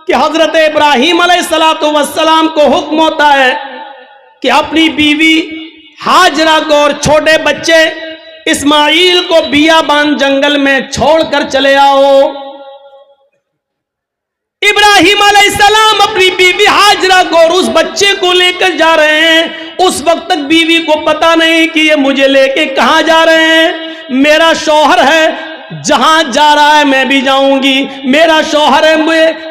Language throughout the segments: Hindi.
कि हजरत इब्राहीम अलैहिस्सलातु वस्सलाम को हुक्म होता है कि अपनी बीवी हाजरा को और छोटे बच्चे इस्माइल को बियाबान जंगल में छोड़कर चले आओ। इब्राहीम अलैहिस्सलाम अपनी बीवी हाजरा को और उस बच्चे को लेकर जा रहे हैं। उस वक्त तक बीवी को पता नहीं कि ये मुझे लेके कहां जा रहे हैं। मेरा शौहर है, जहां जा रहा है मैं भी जाऊंगी। मेरा शौहर है,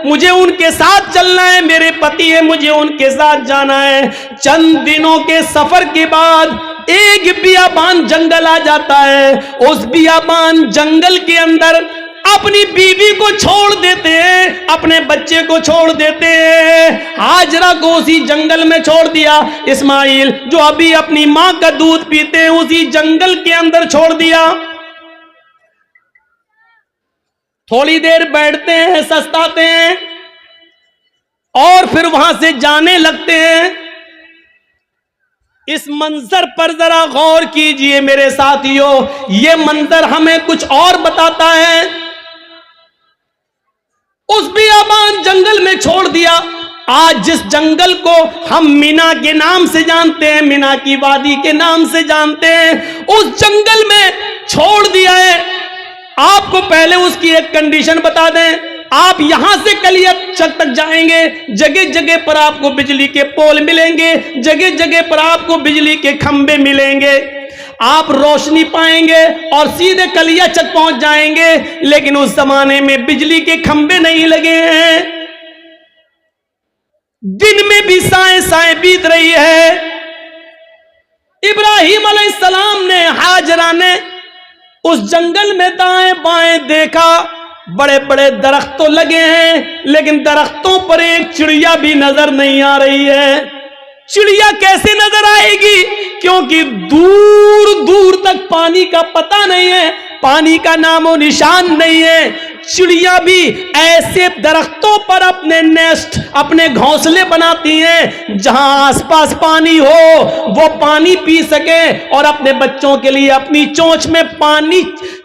मुझे उनके साथ चलना है। मेरे पति है, मुझे उनके साथ जाना है। चंद दिनों के सफर के बाद एक बियाबान जंगल आ जाता है। उस बियाबान जंगल के अंदर अपनी बीवी को छोड़ देते हैं, अपने बच्चे को छोड़ देते हैं। हाजरा को उसी जंगल में छोड़ दिया। इस्माइल जो अभी अपनी मां का दूध पीते हैं उसी जंगल के अंदर छोड़ दिया। थोड़ी देर बैठते हैं, सस्ताते हैं और फिर वहां से जाने लगते हैं। इस मंजर पर जरा गौर कीजिए मेरे साथियों, यह मंजर हमें कुछ और बताता है। उस बियाबान जंगल में छोड़ दिया। आज जिस जंगल को हम मीना के नाम से जानते हैं, मीना की वादी के नाम से जानते हैं, उस जंगल में छोड़ दिया है। आपको पहले उसकी एक कंडीशन बता दें, आप यहां से कलियाचक तक जाएंगे, जगह जगह पर आपको बिजली के पोल मिलेंगे, जगह जगह पर आपको बिजली के खंबे मिलेंगे, आप रोशनी पाएंगे और सीधे कलियाचक पहुंच जाएंगे। लेकिन उस जमाने में बिजली के खंबे नहीं लगे हैं। दिन में भी साएं साएं बीत रही है। इब्राहीम अलैहिस्सलाम ने, हाजरा ने उस जंगल में दाएं बाएं देखा, बड़े बड़े दरख्त तो लगे हैं लेकिन दरख्तों पर एक चिड़िया भी नजर नहीं आ रही है। चिड़िया कैसे नजर आएगी? क्योंकि दूर दूर तक पानी का पता नहीं है, पानी का नामो निशान नहीं है। चिड़िया भी ऐसे दरख्तों पर अपने नेस्ट, अपने घोंसले बनाती हैं जहां आसपास पानी हो, वो पानी पी सके और अपने बच्चों के लिए अपनी चोंच में पानी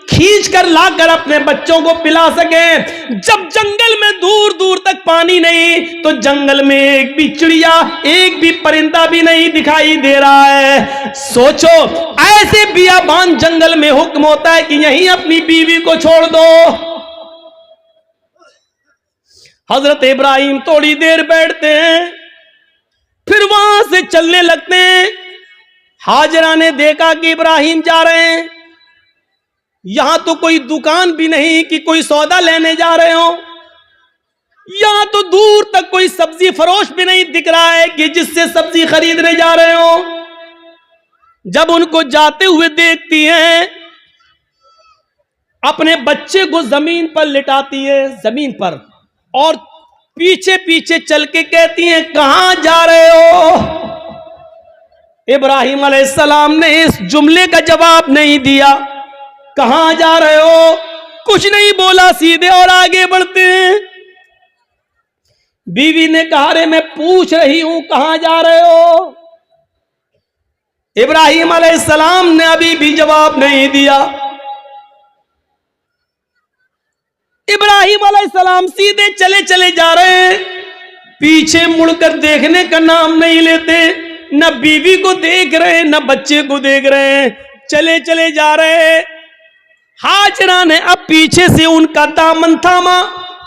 खींच कर लाकर अपने बच्चों को पिला सके। जब जंगल में दूर दूर तक पानी नहीं तो जंगल में एक भी चिड़िया, एक भी परिंदा भी नहीं दिखाई दे रहा है। सोचो, ऐसे बियाबान जंगल में हुक्म होता है कि यहीं अपनी बीवी को छोड़ दो। हजरत इब्राहीम थोड़ी देर बैठते हैं, फिर वहां से चलने लगते हैं। हाजरा ने देखा कि इब्राहीम जा रहे हैं। यहां तो कोई दुकान भी नहीं कि कोई सौदा लेने जा रहे हो। यहां तो दूर तक कोई सब्जी फरोश भी नहीं दिख रहा है कि जिससे सब्जी खरीदने जा रहे हो। जब उनको जाते हुए देखती हैं, अपने बच्चे को जमीन पर लिटाती है, जमीन पर, और पीछे पीछे चल के कहती हैं, कहां जा रहे हो? इब्राहीम अलैहिस्सलाम ने इस जुमले का जवाब नहीं दिया। कहां जा रहे हो? कुछ नहीं बोला, सीधे और आगे बढ़ते हैं। बीवी ने कहा, रे मैं पूछ रही हूं कहां जा रहे हो? इब्राहीम अलैहिस्सलाम ने अभी भी जवाब नहीं दिया। इब्राहीम अलैहिस्सलाम सीधे चले चले जा रहे हैं, पीछे मुड़कर देखने का नाम नहीं लेते। न बीवी को देख रहे, न बच्चे को देख रहे हैं, चले चले जा रहे हैं। हाजरा ने अब पीछे से उनका दामन थामा,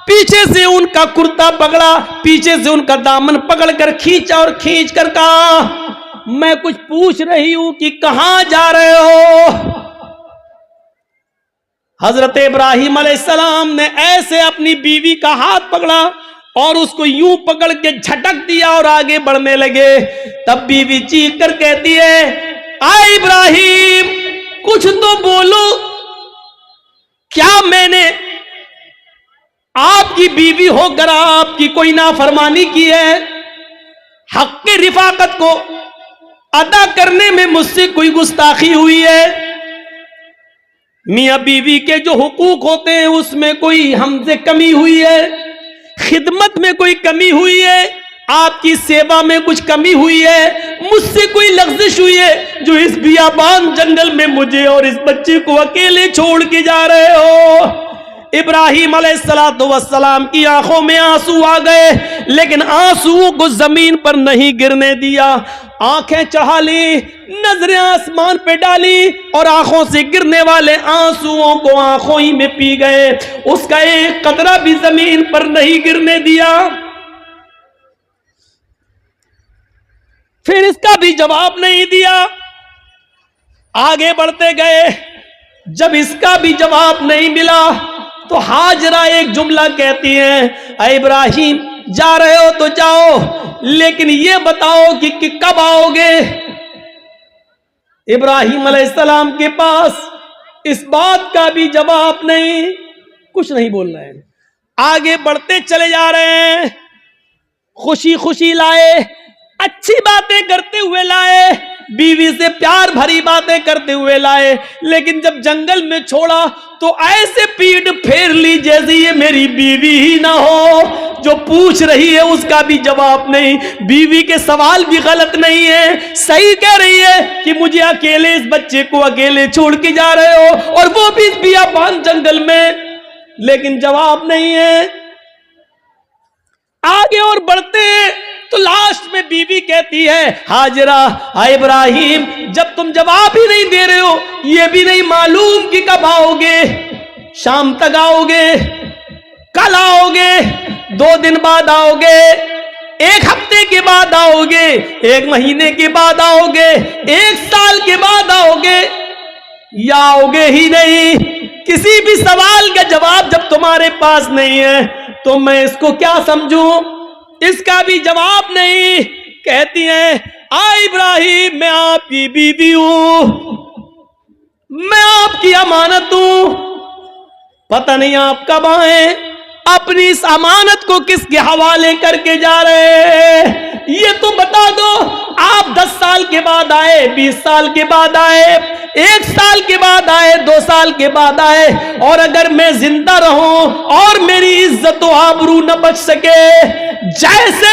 पीछे से उनका कुर्ता पकड़ा, पीछे से उनका दामन पकड़कर खींचा और खींच कर कहा, मैं कुछ पूछ रही हूं कि कहां जा रहे हो? हजरत इब्राहीम अलैहिस्सलाम ने ऐसे अपनी बीवी का हाथ पकड़ा और उसको यूं पकड़ के झटक दिया और आगे बढ़ने लगे। तब बीवी चीख कर कहती है, आए इब्राहीम, कुछ तो बोलो, क्या मैंने आपकी बीवी होकर आपकी कोई नाफरमानी की है? हक की रिफाकत को अदा करने में मुझसे कोई गुस्ताखी हुई है? मियां बीवी के जो हुकूक होते हैं उसमें कोई हमसे कमी हुई है? खिदमत में कोई कमी हुई है? आपकी सेवा में कुछ कमी हुई है? मुझसे कोई लग़्ज़िश हुई है जो इस बियाबान जंगल में मुझे और इस बच्चे को अकेले छोड़ के जा रहे हो? इब्राहिम अलैहिस्सलाम की आंखों में आंसू आ गए, लेकिन आंसुओं को जमीन पर नहीं गिरने दिया। आंखें चढ़ा ली, नजरें आसमान पे डाली और आंखों से गिरने वाले आंसुओं को आंखों ही में पी गए। उसका एक कतरा भी जमीन पर नहीं गिरने दिया। फिर इसका भी जवाब नहीं दिया, आगे बढ़ते गए। जब इसका भी जवाब नहीं मिला तो हाजरा एक जुमला कहती है, ऐ इब्राहिम जा रहे हो तो जाओ, लेकिन ये बताओ कि कब आओगे। इब्राहिम अलैहिस्सलाम के पास इस बात का भी जवाब नहीं, कुछ नहीं बोल रहे हैं। आगे बढ़ते चले जा रहे हैं, खुशी खुशी लाए, अच्छी बातें करते हुए लाए, बीवी से प्यार भरी बातें करते हुए लाए, लेकिन जब जंगल में छोड़ा तो ऐसे पीठ फेर ली जैसे ये मेरी बीवी ही ना हो। जो पूछ रही है उसका भी जवाब नहीं, बीवी के सवाल भी गलत नहीं है, सही कह रही है कि मुझे अकेले इस बच्चे को अकेले छोड़ के जा रहे हो, और वो भी इस बियाबान जंगल में, लेकिन जवाब नहीं है। आगे और बढ़ते हैं तो लास्ट में बीवी कहती है, हाजरा हाय इब्राहिम, जब तुम जवाब ही नहीं दे रहे हो, ये भी नहीं मालूम कि कब आओगे, शाम तक आओगे, कल आओगे, 2 दिन बाद आओगे, 1 हफ्ते के बाद आओगे, 1 महीने के बाद आओगे, 1 साल के बाद आओगे, या आओगे ही नहीं। किसी भी सवाल का जवाब जब तुम्हारे पास नहीं है तो मैं इसको क्या समझूं। इसका भी जवाब नहीं। कहती हैं, आ इब्राहिम मैं आपकी बीवी हूं, मैं आपकी अमानत हूं, पता नहीं आप कब आए, अपनी इस अमानत को किसके हवाले करके जा रहे हैं, ये तो बता दो। आप 10 साल के बाद आए, 20 साल के बाद आए, 1 साल के बाद आए, 2 साल के बाद आए, और अगर मैं जिंदा रहूं और मेरी इज्जत और आबरू न बच सके, जैसे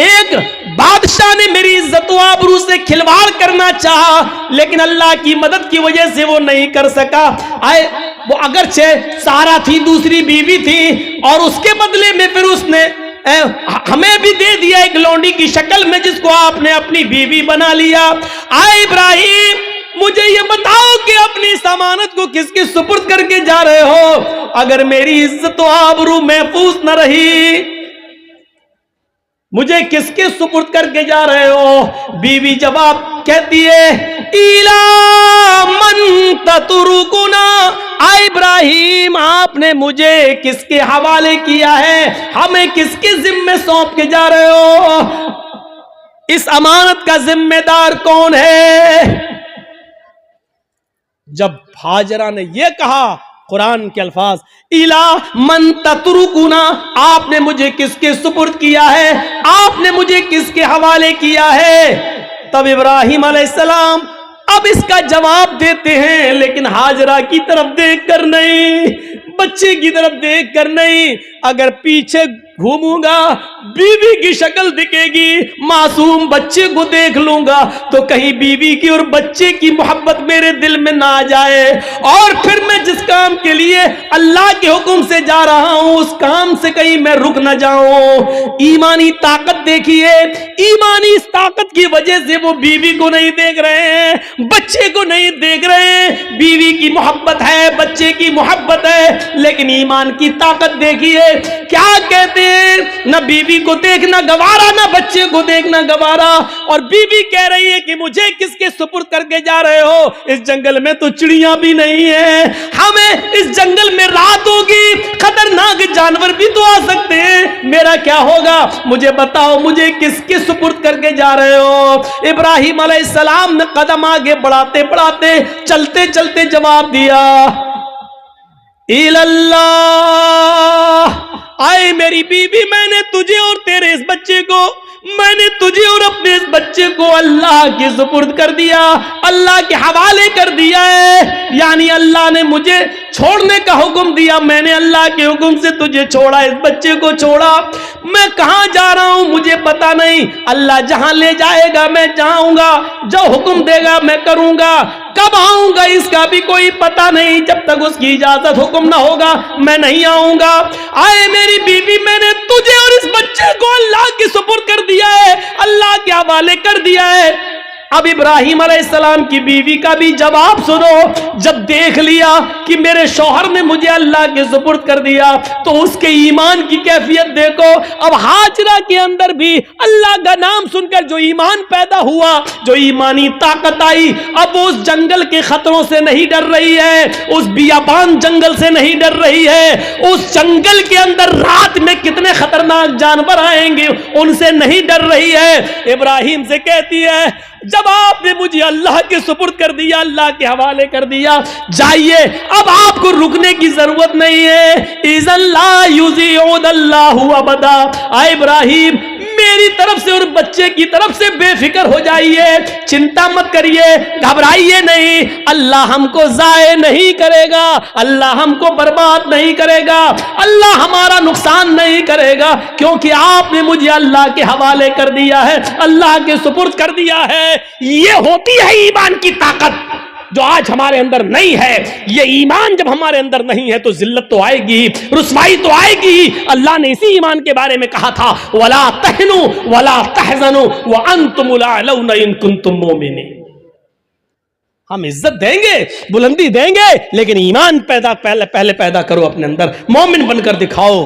एक बादशाह ने मेरी इज्जत और आबरू से खिलवाड़ करना चाहा, लेकिन अल्लाह की मदद की वजह से वो नहीं कर सका। आए वो अगरचे सारा थी, दूसरी बीवी थी, और उसके बदले में फिर उसने हमें भी दे दिया एक लौंडी की शक्ल में, जिसको आपने अपनी बीवी बना लिया। आए इब्राहिम मुझे ये बताओ कि अपनी अमानत को किसके सुपुर्द करके जा रहे हो, अगर मेरी इज्जत और आबरू महफूज न रही, मुझे किसके सुपुर्द करके जा रहे हो। बीवी जवाब कहती है, इला मन ततरुकुना, आ इब्राहिम आपने मुझे किसके हवाले किया है, हमें किसके जिम्मे सौंप के जा रहे हो, इस अमानत का जिम्मेदार कौन है। जब हाजरा ने यह कहा, कुरान के अल्फाज, इला मन ततरुकुना, आपने मुझे किसके सुपुर्द किया है, आपने मुझे किसके हवाले किया है। तब इब्राहिम अलैहिस्सलाम अब इसका जवाब देते हैं, लेकिन हाजरा की तरफ देखकर नहीं, बच्चे की तरफ देखकर नहीं। अगर पीछे घूमूंगा बीवी की शक्ल दिखेगी, मासूम बच्चे को देख लूंगा तो कहीं बीवी की और बच्चे की मोहब्बत मेरे दिल में ना आ जाए, और फिर मैं जिस काम के लिए अल्लाह के हुक्म से जा रहा हूं उस काम से कहीं मैं रुक ना जाऊं। ईमानी ताकत देखिए, ईमानी इस ताकत की वजह से वो बीवी को नहीं देख रहे हैं, बच्चे को नहीं देख रहे हैं। बीवी की मोहब्बत है, बच्चे की मोहब्बत है, लेकिन ईमान की ताकत देखिए। क्या कहते हैं, न बीवी को देखना गवारा, न बच्चे को देखना गवारा, और बीवी कह रही है कि मुझे किसके सुपुर्द करके जा रहे हो, इस जंगल में तो चिड़िया भी नहीं है, हमें इस जंगल में रात होगी, खतरनाक जानवर भी तो आ सकते हैं, मेरा क्या होगा, मुझे बताओ मुझे किसके सुपुर्द करके जा रहे हो। इब्राहिम अलैहिस्सलाम ने कदम आगे बढ़ाते बढ़ाते चलते चलते जवाब दिया, इल्लल्लाह, आए मेरी बीबी, मैंने तुझे और तेरे इस बच्चे को, मैंने तुझे और अपने इस बच्चे को अल्लाह के सुपुर्द कर दिया, अल्लाह के हवाले कर दिया है। यानी अल्लाह ने मुझे छोड़ने का हुक्म दिया, मैंने अल्लाह के हुक्म से तुझे छोड़ा, इस बच्चे को छोड़ा। मैं कहां जा रहा हूं मुझे पता नहीं, अल्लाह जहां ले जाएगा मैं जाऊंगा, जो हुक्म देगा मैं करूंगा, कब आऊंगा इसका भी कोई पता नहीं। जब जब तक उसकी इजाजत हुक्म ना होगा मैं नहीं आऊंगा। आए मेरी बीवी, मैंने तुझे और इस बच्चे को अल्लाह की सुपुर्द कर दिया है, अल्लाह के हवाले कर दिया है। अब इब्राहिम अलैहिस्सलाम की बीवी का भी जवाब सुनो। जब देख लिया कि मेरे शौहर ने मुझे अल्लाह के सुपुर्द कर दिया तो उसके ईमान की कैफियत देखो। अब हाजरा के अंदर भी अल्लाह का नाम सुनकर जो ईमान पैदा हुआ, जो ईमानी ताकत आई, अब वो उस जंगल के खतरों से नहीं डर रही है, उस बियाबान जंगल से नहीं डर रही है, उस जंगल के अंदर रात में कितने खतरनाक जानवर आएंगे उनसे नहीं डर रही है। इब्राहिम से कहती है जब आपने मुझे अल्लाह के सुपुर्द कर दिया, अल्लाह के हवाले कर दिया, जाइए, अब आपको रुकने की जरूरत नहीं है। इज़ल्ला युज़िउदल्लाहु अबदा। आ इब्राहिम, मेरी तरफ से और बच्चे की तरफ से बेफिक्र हो जाइए, चिंता मत करिए, घबराइए नहीं। अल्लाह हमको जाये नहीं करेगा, अल्लाह हमको बर्बाद नहीं करेगा, अल्लाह हमारा नुकसान नहीं करेगा, क्योंकि आपने मुझे अल्लाह के हवाले कर दिया है, अल्लाह के सुपुर्द कर दिया है। ये होती है ईमान की ताकत जो आज हमारे अंदर नहीं है। ये ईमान जब हमारे अंदर नहीं है तो जिल्लत तो आएगी, रुसवाई तो आएगी। अल्लाह ने इसी ईमान के बारे में कहा था, वला तहनु वला तहज़नु व अंतुमुल अअलौना इन कुंतुम मोमिनीन। हम इज्जत देंगे, बुलंदी देंगे, लेकिन ईमान पहले पैदा करो अपने अंदर, मोमिन बनकर दिखाओ।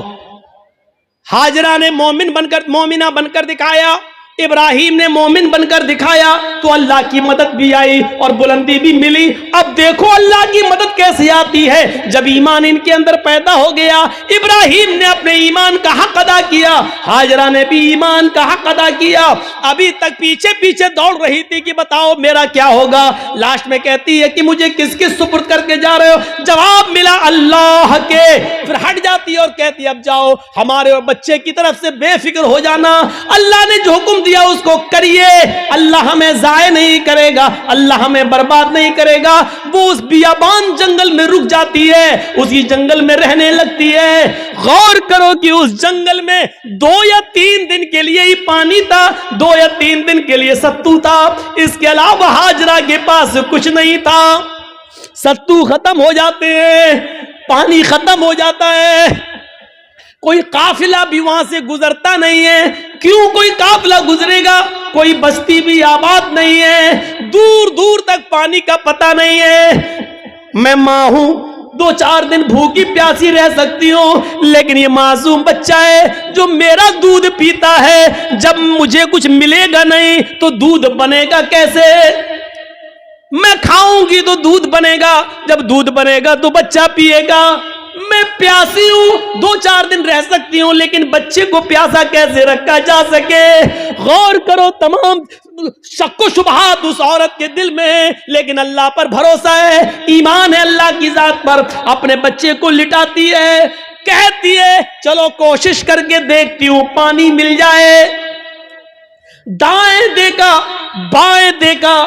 हाजरा ने मोमिना बनकर दिखाया, इब्राहिम ने मोमिन बनकर दिखाया, तो अल्लाह की मदद भी आई और बुलंदी भी मिली। अब देखो अल्लाह की मदद कैसे आती है, जब ईमान इनके अंदर पैदा हो गया। इब्राहिम ने अपने ईमान का हक अदा किया, हाजरा ने भी ईमान का हक अदा किया। अभी तक पीछे पीछे दौड़ रही थी कि बताओ मेरा क्या होगा। लास्ट में कहती है कि मुझे किसके सुपुर्द करके जा रहे हो। जवाब मिला अल्लाह के। फिर हट जाती है और कहती अब जाओ, हमारे और बच्चे की तरफ से बेफिक्र हो जाना, अल्लाह ने जो हुक्म दिया उसको करिए, अल्लाह हमें जाये नहीं करेगा, अल्लाह हमें बर्बाद नहीं करेगा। वो उस बियाबान जंगल में रुक जाती है, उसी जंगल में रहने लगती है। गौर करो कि उस जंगल में 2 या 3 दिन के लिए ही पानी था, 2 या 3 दिन के लिए सत्तू था, इसके अलावा हाजरा के पास कुछ नहीं था। सत्तू खत्म हो जाते हैं, पानी खत्म हो जाता है, कोई काफिला भी वहां से गुजरता नहीं है। क्यों कोई काफिला गुजरेगा, कोई बस्ती भी आबाद नहीं है, दूर दूर तक पानी का पता नहीं है। मैं मां हूं, 2-4 दिन भूखी प्यासी रह सकती हूं, लेकिन ये मासूम बच्चा है जो मेरा दूध पीता है, जब मुझे कुछ मिलेगा नहीं तो दूध बनेगा कैसे। मैं खाऊंगी तो दूध बनेगा, जब दूध बनेगा तो बच्चा पिएगा। मैं प्यासी हूं, 2-4 दिन रह सकती हूं, लेकिन बच्चे को प्यासा कैसे रखा जा सके। गौर करो, तमाम शक्को शुबहात उस औरत के दिल में है, लेकिन अल्लाह पर भरोसा है, ईमान है अल्लाह की जात पर। अपने बच्चे को लिटाती है, कहती है चलो कोशिश करके देखती हूं पानी मिल जाए। दाएं देखा बाएं देखा,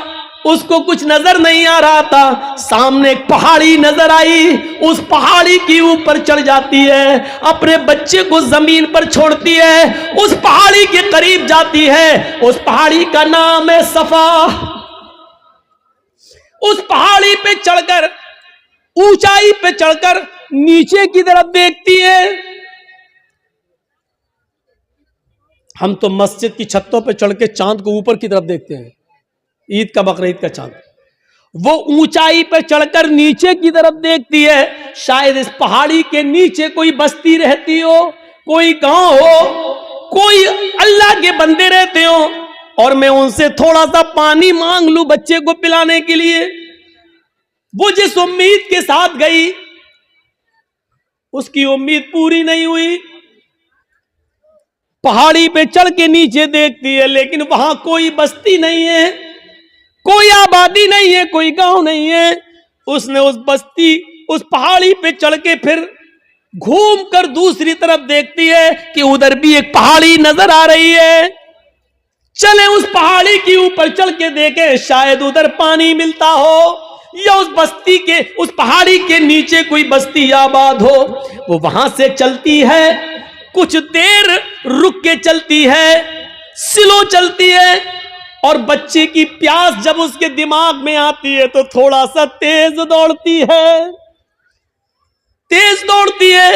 उसको कुछ नजर नहीं आ रहा था। सामने एक पहाड़ी नजर आई, उस पहाड़ी के ऊपर चढ़ जाती है, अपने बच्चे को जमीन पर छोड़ती है, उस पहाड़ी के करीब जाती है। उस पहाड़ी का नाम है सफा। उस पहाड़ी पे चढ़कर, ऊंचाई पे चढ़कर नीचे की तरफ देखती है। हम तो मस्जिद की छतों पे चढ़ के चांद को ऊपर की तरफ देखते हैं, ईद का बकरीद का चांद। वो ऊंचाई पर चढ़कर नीचे की तरफ देखती है, शायद इस पहाड़ी के नीचे कोई बस्ती रहती हो, कोई गांव हो, कोई अल्लाह के बंदे रहते हो, और मैं उनसे थोड़ा सा पानी मांग लूं बच्चे को पिलाने के लिए। वो जिस उम्मीद के साथ गई, उसकी उम्मीद पूरी नहीं हुई। पहाड़ी पे चढ़ के नीचे देखती है, लेकिन वहां कोई बस्ती नहीं है, कोई आबादी नहीं है, कोई गांव नहीं है। उसने उस बस्ती, उस पहाड़ी पे चढ़ के फिर घूम कर दूसरी तरफ देखती है कि उधर भी एक पहाड़ी नजर आ रही है। चले उस पहाड़ी के ऊपर चढ़ के देखे, शायद उधर पानी मिलता हो, या उस बस्ती के, उस पहाड़ी के नीचे कोई बस्ती आबाद हो। वो वहां से चलती है, कुछ देर रुक के चलती है, स्लो चलती है, और बच्चे की प्यास जब उसके दिमाग में आती है तो थोड़ा सा तेज दौड़ती है। तेज दौड़ती है,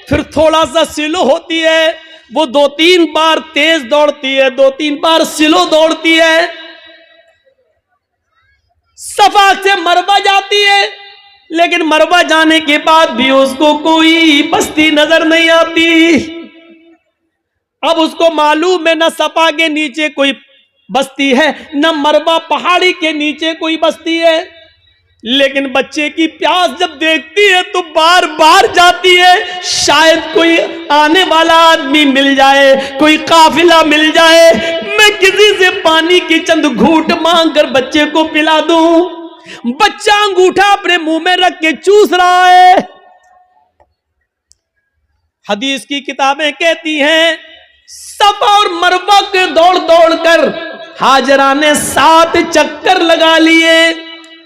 फिर थोड़ा सा स्लो होती है, वो 2-3 बार तेज दौड़ती है, 2-3 बार स्लो दौड़ती है। सफा से मरवा जाती है, लेकिन मरवा जाने के बाद भी उसको कोई बस्ती नजर नहीं आती। अब उसको मालूम है न सफा के नीचे कोई बस्ती है, न मरवा पहाड़ी के नीचे कोई बस्ती है, लेकिन बच्चे की प्यास जब देखती है तो बार बार जाती है, शायद कोई आने वाला आदमी मिल जाए, कोई काफिला मिल जाए, मैं किसी से पानी की चंद घूंट मांग कर बच्चे को पिला दूं। बच्चा अंगूठा अपने मुंह में रख के चूस रहा है। हदीस की किताबें कहती हैं सफा और मरवा के दौड़ दौड़ कर हाजरा ने 7 चक्कर लगा लिए।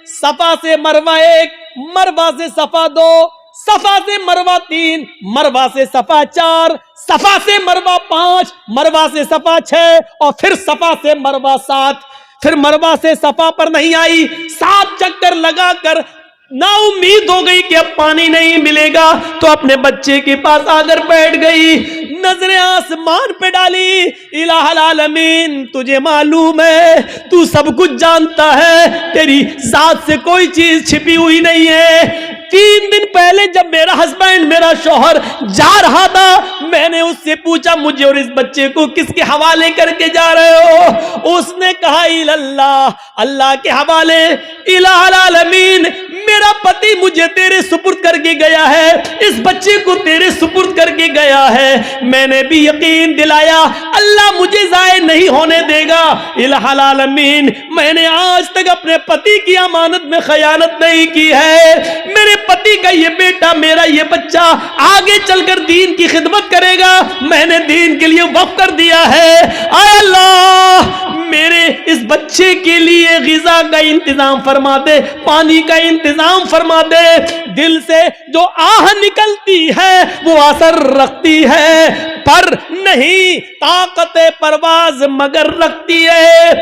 सफा से मरवा 1, मरवा से सफा 2, सफा से मरवा 3, मरवा से सफा 4, सफा से मरवा 5, मरवा से सफा 6 और फिर सफा से मरवा 7। फिर मरवा से सफा पर नहीं आई, 7 चक्कर लगाकर ना उम्मीद हो गई कि अब पानी नहीं मिलेगा, तो अपने बच्चे के पास आकर बैठ गई, नजरें आसमान पे डाली। इलाहुल आलमीन, तुझे मालूम है, तू सब कुछ जानता है, तेरी जात से कोई चीज छिपी हुई नहीं है। 3 दिन पहले जब मेरा हस्बैंड, मेरा शौहर जा रहा था, मैंने उससे पूछा मुझे और इस बच्चे को किसके हवाले करके जा रहे हो? उसने कहा इल्लल्लाह, अल्लाह के हवाले। इलाहुल आलमीन, मेरा पति मुझे तेरे सुपुर्द करके गया है, इस बच्चे को तेरे सुपुर्द करके गया है। मैंने भी यकीन दिलाया अल्लाह मुझे जाये नहीं होने देगा। इलाहुल आलमीन, मैंने आज तक अपने पति की अमानत में खयानत नहीं की है। मेरे पति का ये बेटा, मेरा ये बच्चा आगे चलकर दीन की खिदमत करेगा, मैंने दीन के लिए वक्फ कर दिया है। आय अल्लाह, मेरे इस बच्चे के लिए गिज़ा का इंतजाम फरमा दे, पानी का इंतजाम फरमा दे। दिल से जो आह निकलती है वो असर रखती है, पर नहीं ताकत परवाज मगर रखती है।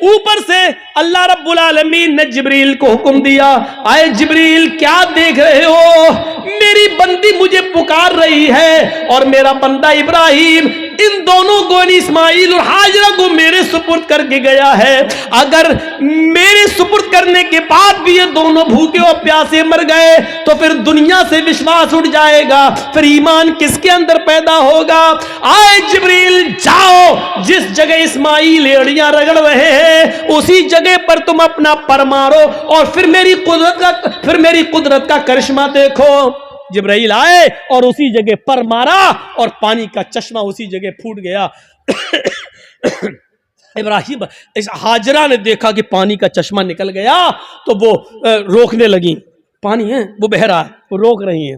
ऊपर से अल्लाह रब्बुल आलमीन ने जिब्रील को हुक्म दिया, आए जिब्रील क्या देख रहे हो? मेरी बंदी मुझे पुकार रही है और मेरा बंदा इब्राहिम इन दोनों को, इस्माइल और हाजरा को मेरे सुपुर्द करके गया है। अगर मेरे सुपुर्द करने के बाद भी ये दोनों भूखे और प्यासे मर गए तो फिर दुनिया से विश्वास उठ जाएगा, फिर ईमान किसके अंदर पैदा होगा? आए जिब्रील, जाओ, जिस जगह इस्माइल एड़ियां रगड़ रहे हैं उसी जगह पर तुम अपना पर मारो और फिर मेरी कुदरत का करिश्मा देखो। जिब्राइल आए और उसी जगह पर मारा और पानी का चश्मा उसी जगह फूट गया। इब्राहिम, इस हाजरा ने देखा कि पानी का चश्मा निकल गया तो वो रोकने लगी। पानी है वो बह रहा है, वो रोक रही है,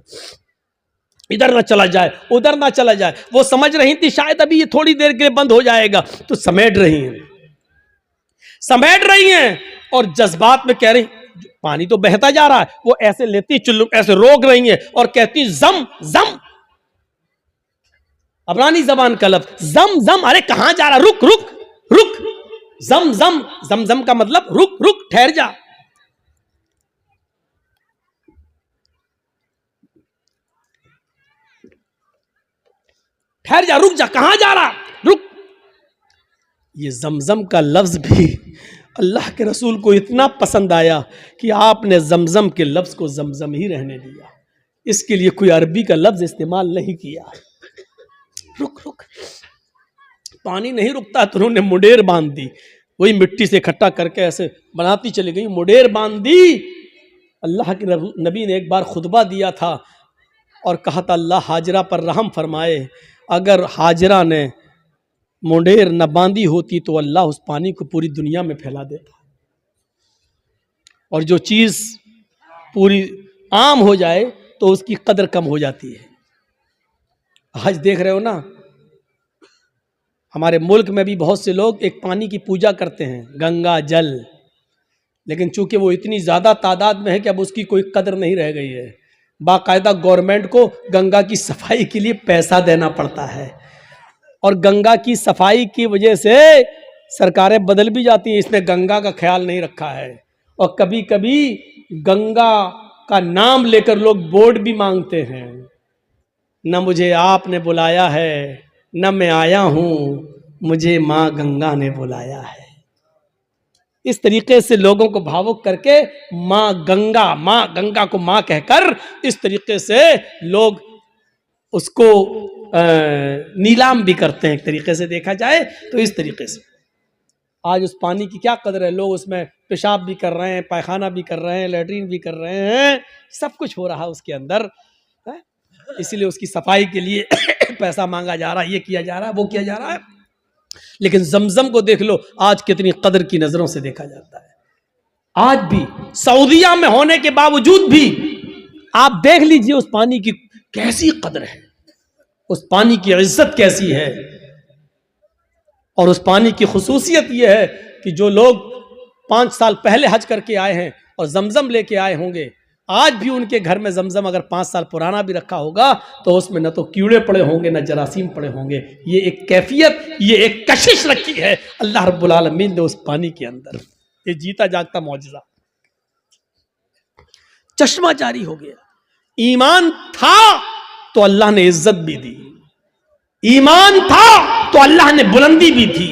इधर ना चला जाए, उधर ना चला जाए। वो समझ रही थी शायद अभी ये थोड़ी देर के लिए बंद हो जाएगा, तो समेट रही हैं और जज्बात में कह रही, पानी तो बहता जा रहा है, वो ऐसे लेती चुल्लू, ऐसे रोक रही है और कहती जम जम, अबरानी जबान का लफ्ज जम जम। अरे कहां जा रहा? रुक रुक रुक, जम जम, जम जम का मतलब रुक रुक, ठहर जा। ठहर जा, रुक जा, कहां जा रहा? रुक। ये जमजम का लफ्ज भी अल्लाह के रसूल को इतना पसंद आया कि आपने जमजम के लफ्ज को जमजम ही रहने दिया, इसके लिए कोई अरबी का लफ्ज इस्तेमाल नहीं किया। रुक रुक, पानी नहीं रुकता तो उन्होंने मुडेर बांध दी, वही मिट्टी से इकट्ठा करके ऐसे बनाती चली गई, मुडेर बांध दी। अल्लाह के नबी ने एक बार खुतबा दिया था और कहा था अल्लाह हाजरा पर रहम फरमाए, अगर हाजरा ने मुंडेर न बांधी होती तो अल्लाह उस पानी को पूरी दुनिया में फैला देता। और जो चीज़ पूरी आम हो जाए तो उसकी कदर कम हो जाती है। आज देख रहे हो ना, हमारे मुल्क में भी बहुत से लोग एक पानी की पूजा करते हैं, गंगा जल, लेकिन चूंकि वो इतनी ज़्यादा तादाद में है कि अब उसकी कोई कदर नहीं रह गई है। बाकायदा गवर्नमेंट को गंगा की सफाई के लिए पैसा देना पड़ता है और गंगा की सफाई की वजह से सरकारें बदल भी जाती हैं, इसने गंगा का ख्याल नहीं रखा है। और कभी कभी गंगा का नाम लेकर लोग वोट भी मांगते हैं। न मुझे आपने बुलाया है, न मैं आया हूं, मुझे मां गंगा ने बुलाया है। इस तरीके से लोगों को भावुक करके मां गंगा को मां कहकर इस तरीके से लोग उसको नीलाम भी करते हैं। एक तरीके से देखा जाए तो इस तरीके से आज उस पानी की क्या कदर है। लोग उसमें पेशाब भी कर रहे हैं, पायखाना भी कर रहे हैं, लैट्रीन भी कर रहे हैं, सब कुछ हो रहा है उसके अंदर है? इसीलिए उसकी सफाई के लिए पैसा मांगा जा रहा है, ये किया जा रहा है, वो किया जा रहा है। लेकिन जमजम को देख लो, आज कितनी कदर की नजरों से देखा जाता है। आज भी सऊदिया में होने के बावजूद भी आप देख लीजिए उस पानी की कैसी कदर है, उस पानी की इज्जत कैसी है। और उस पानी की खुसूसियत यह है कि जो लोग 5 साल पहले हज करके आए हैं और जमजम लेके आए होंगे, आज भी उनके घर में जमजम अगर 5 साल पुराना भी रखा होगा तो उसमें न तो कीड़े पड़े होंगे न जरासीम पड़े होंगे। ये एक कैफियत, ये एक कशिश रखी है अल्लाह रब्बुल आलमीन ने उस पानी के अंदर। ये जीता जागता मौजज़ा, चश्मा जारी हो गया। ईमान था तो अल्लाह ने इज्जत भी दी, ईमान था तो अल्लाह ने बुलंदी भी दी।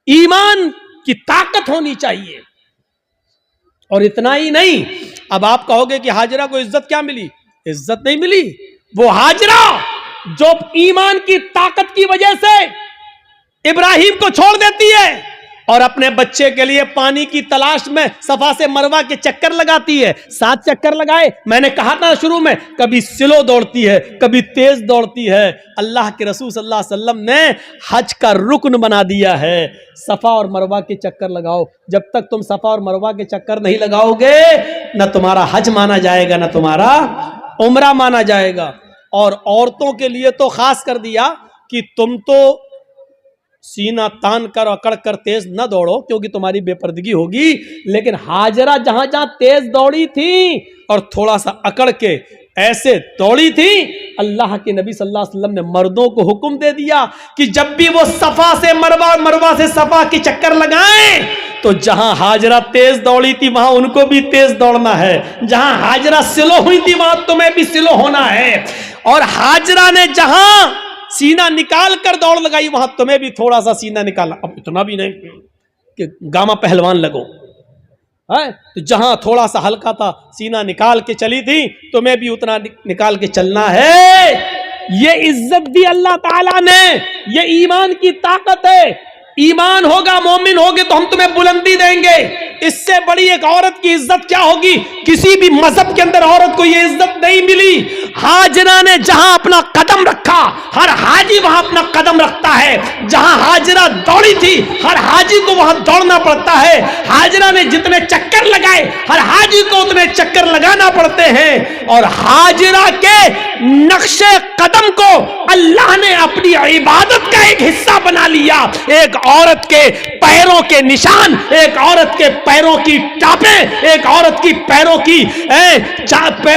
ईमान की ताकत होनी चाहिए। और इतना ही नहीं, अब आप कहोगे कि हाजरा को इज्जत क्या मिली? इज्जत नहीं मिली। वो हाजरा जो ईमान की ताकत की वजह से इब्राहिम को छोड़ देती है और अपने बच्चे के लिए पानी की तलाश में सफा से मरवा के चक्कर लगाती है। 7 चक्कर लगाए। मैंने कहा था शुरू में, कभी स्लो दौड़ती है, कभी तेज दौड़ती है। अल्लाह के रसूल सल्लल्लाहु अलैहि वसल्लम ने हज का रुकन बना दिया है, सफा और मरवा के चक्कर लगाओ। जब तक तुम सफा और मरवा के चक्कर नहीं लगाओगे, न तुम्हारा हज माना जाएगा, न तुम्हारा उम्रा माना जाएगा। और औरतों के लिए तो खास कर दिया कि तुम तो सीना तान कर अकड़ कर तेज न दौड़ो क्योंकि तुम्हारी बेपर्दगी होगी। लेकिन हाजरा जहां जहां तेज दौड़ी थी और थोड़ा सा अकड़ के ऐसे दौड़ी थी, अल्लाह के नबी सल्लल्लाहु अलैहि वसल्लम ने मर्दों को हुक्म दे दिया कि जब भी वो सफा से मरवा, मरवा से सफा के चक्कर लगाएं तो जहां हाजरा तेज दौड़ी थी वहां उनको भी तेज दौड़ना है, जहां हाजरा स्लो हुई थी वहां तुम्हें भी स्लो होना है। और हाजरा ने जहां सीना निकाल कर दौड़ लगाई वहां तुम्हें भी थोड़ा सा सीना निकालना। अब इतना भी नहीं कि गामा पहलवान लगो है, तो जहां थोड़ा सा हल्का था सीना निकाल के चली थी, तुम्हें भी उतना निकाल के चलना है। ये इज्जत दी अल्लाह ताला ने, ये ईमान की ताकत है। ईमान होगा, मोमिन होगे तो हम तुम्हें बुलंदी देंगे। इससे बड़ी एक औरत की इज्जत क्या होगी? किसी भी मजहब के अंदर औरत को यह इज्जत नहीं मिली। हाजरा ने जहां अपना कदम रखा, हर हाजी वहां अपना कदम रखता है। जहां हाजरा दौड़ी थी, हर हाजी को वहां दौड़ना पड़ता है। हाजरा ने जितने चक्कर लगाए, हर हाजी को उतने चक्कर लगाना पड़ते हैं। और हाजरा के नक्शे कदम को अल्लाह ने अपनी इबादत का एक हिस्सा बना लिया। एक औरत के पैरों के निशान, एक औरत के पैरों की टापें, एक औरत की पैरों की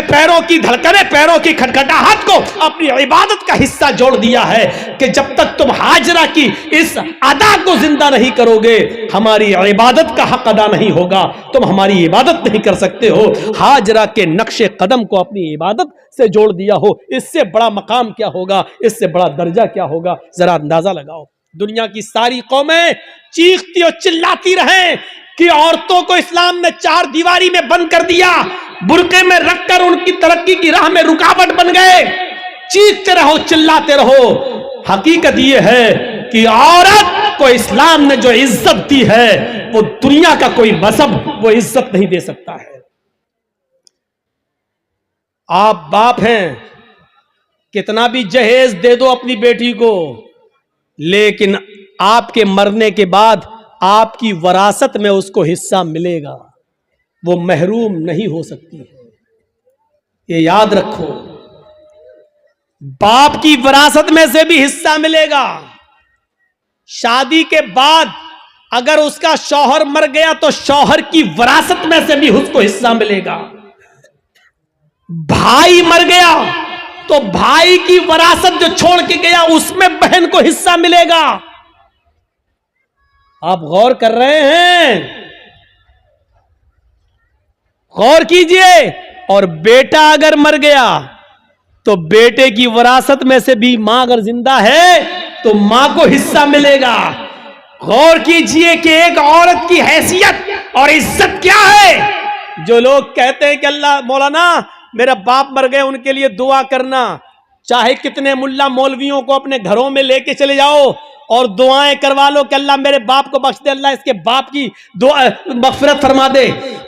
पैरों की धड़कनें, पैरों की खटखटाहट को अपनी इबादत का हिस्सा जोड़ दिया है कि जब तक तुम हाजरा की इस अदा को जिंदा नहीं करोगे, हमारी इबादत का हक अदा नहीं होगा, तुम हमारी इबादत नहीं कर सकते हो। हाजरा के नक्शे कदम को अपनी इबादत से जोड़ दिया हो, इससे बड़ा मकाम क्या होगा, इससे बड़ा दर्जा क्या होगा, जरा अंदाजा लगाओ। दुनिया की सारी कौमें चीखती और चिल्लाती रहे कि औरतों को इस्लाम ने 4 दीवारी में बंद कर दिया, बुरके में रखकर उनकी तरक्की की राह में रुकावट बन गए। चीखते रहो, चिल्लाते रहो। हकीकत यह है कि औरत को इस्लाम ने जो इज्जत दी है वो दुनिया का कोई मजहब वो इज्जत नहीं दे सकता है। आप बाप हैं, कितना भी जहेज दे दो अपनी बेटी को, लेकिन आपके मरने के बाद आपकी वरासत में उसको हिस्सा मिलेगा, वो महरूम नहीं हो सकती है। ये याद रखो, बाप की वरासत में से भी हिस्सा मिलेगा। शादी के बाद अगर उसका शौहर मर गया तो शौहर की वरासत में से भी उसको हिस्सा मिलेगा। भाई मर गया तो भाई की वरासत जो छोड़ के गया उसमें बहन को हिस्सा मिलेगा। आप गौर कर रहे हैं? गौर कीजिए। और बेटा अगर मर गया तो बेटे की विरासत में से भी मां अगर जिंदा है तो मां को हिस्सा मिलेगा। गौर कीजिए कि एक औरत की हैसियत और इज्जत क्या है। जो लोग कहते हैं कि अल्लाह मौलाना मेरा बाप मर गए उनके लिए दुआ करना, चाहे कितने मुल्ला मौलवियों को अपने घरों में लेके चले जाओ और दुआएं करवा लो कि अल्लाह मेरे बाप को बख्श दे, अल्लाह इसके बाप की दुआ मगफिरत फरमा दे।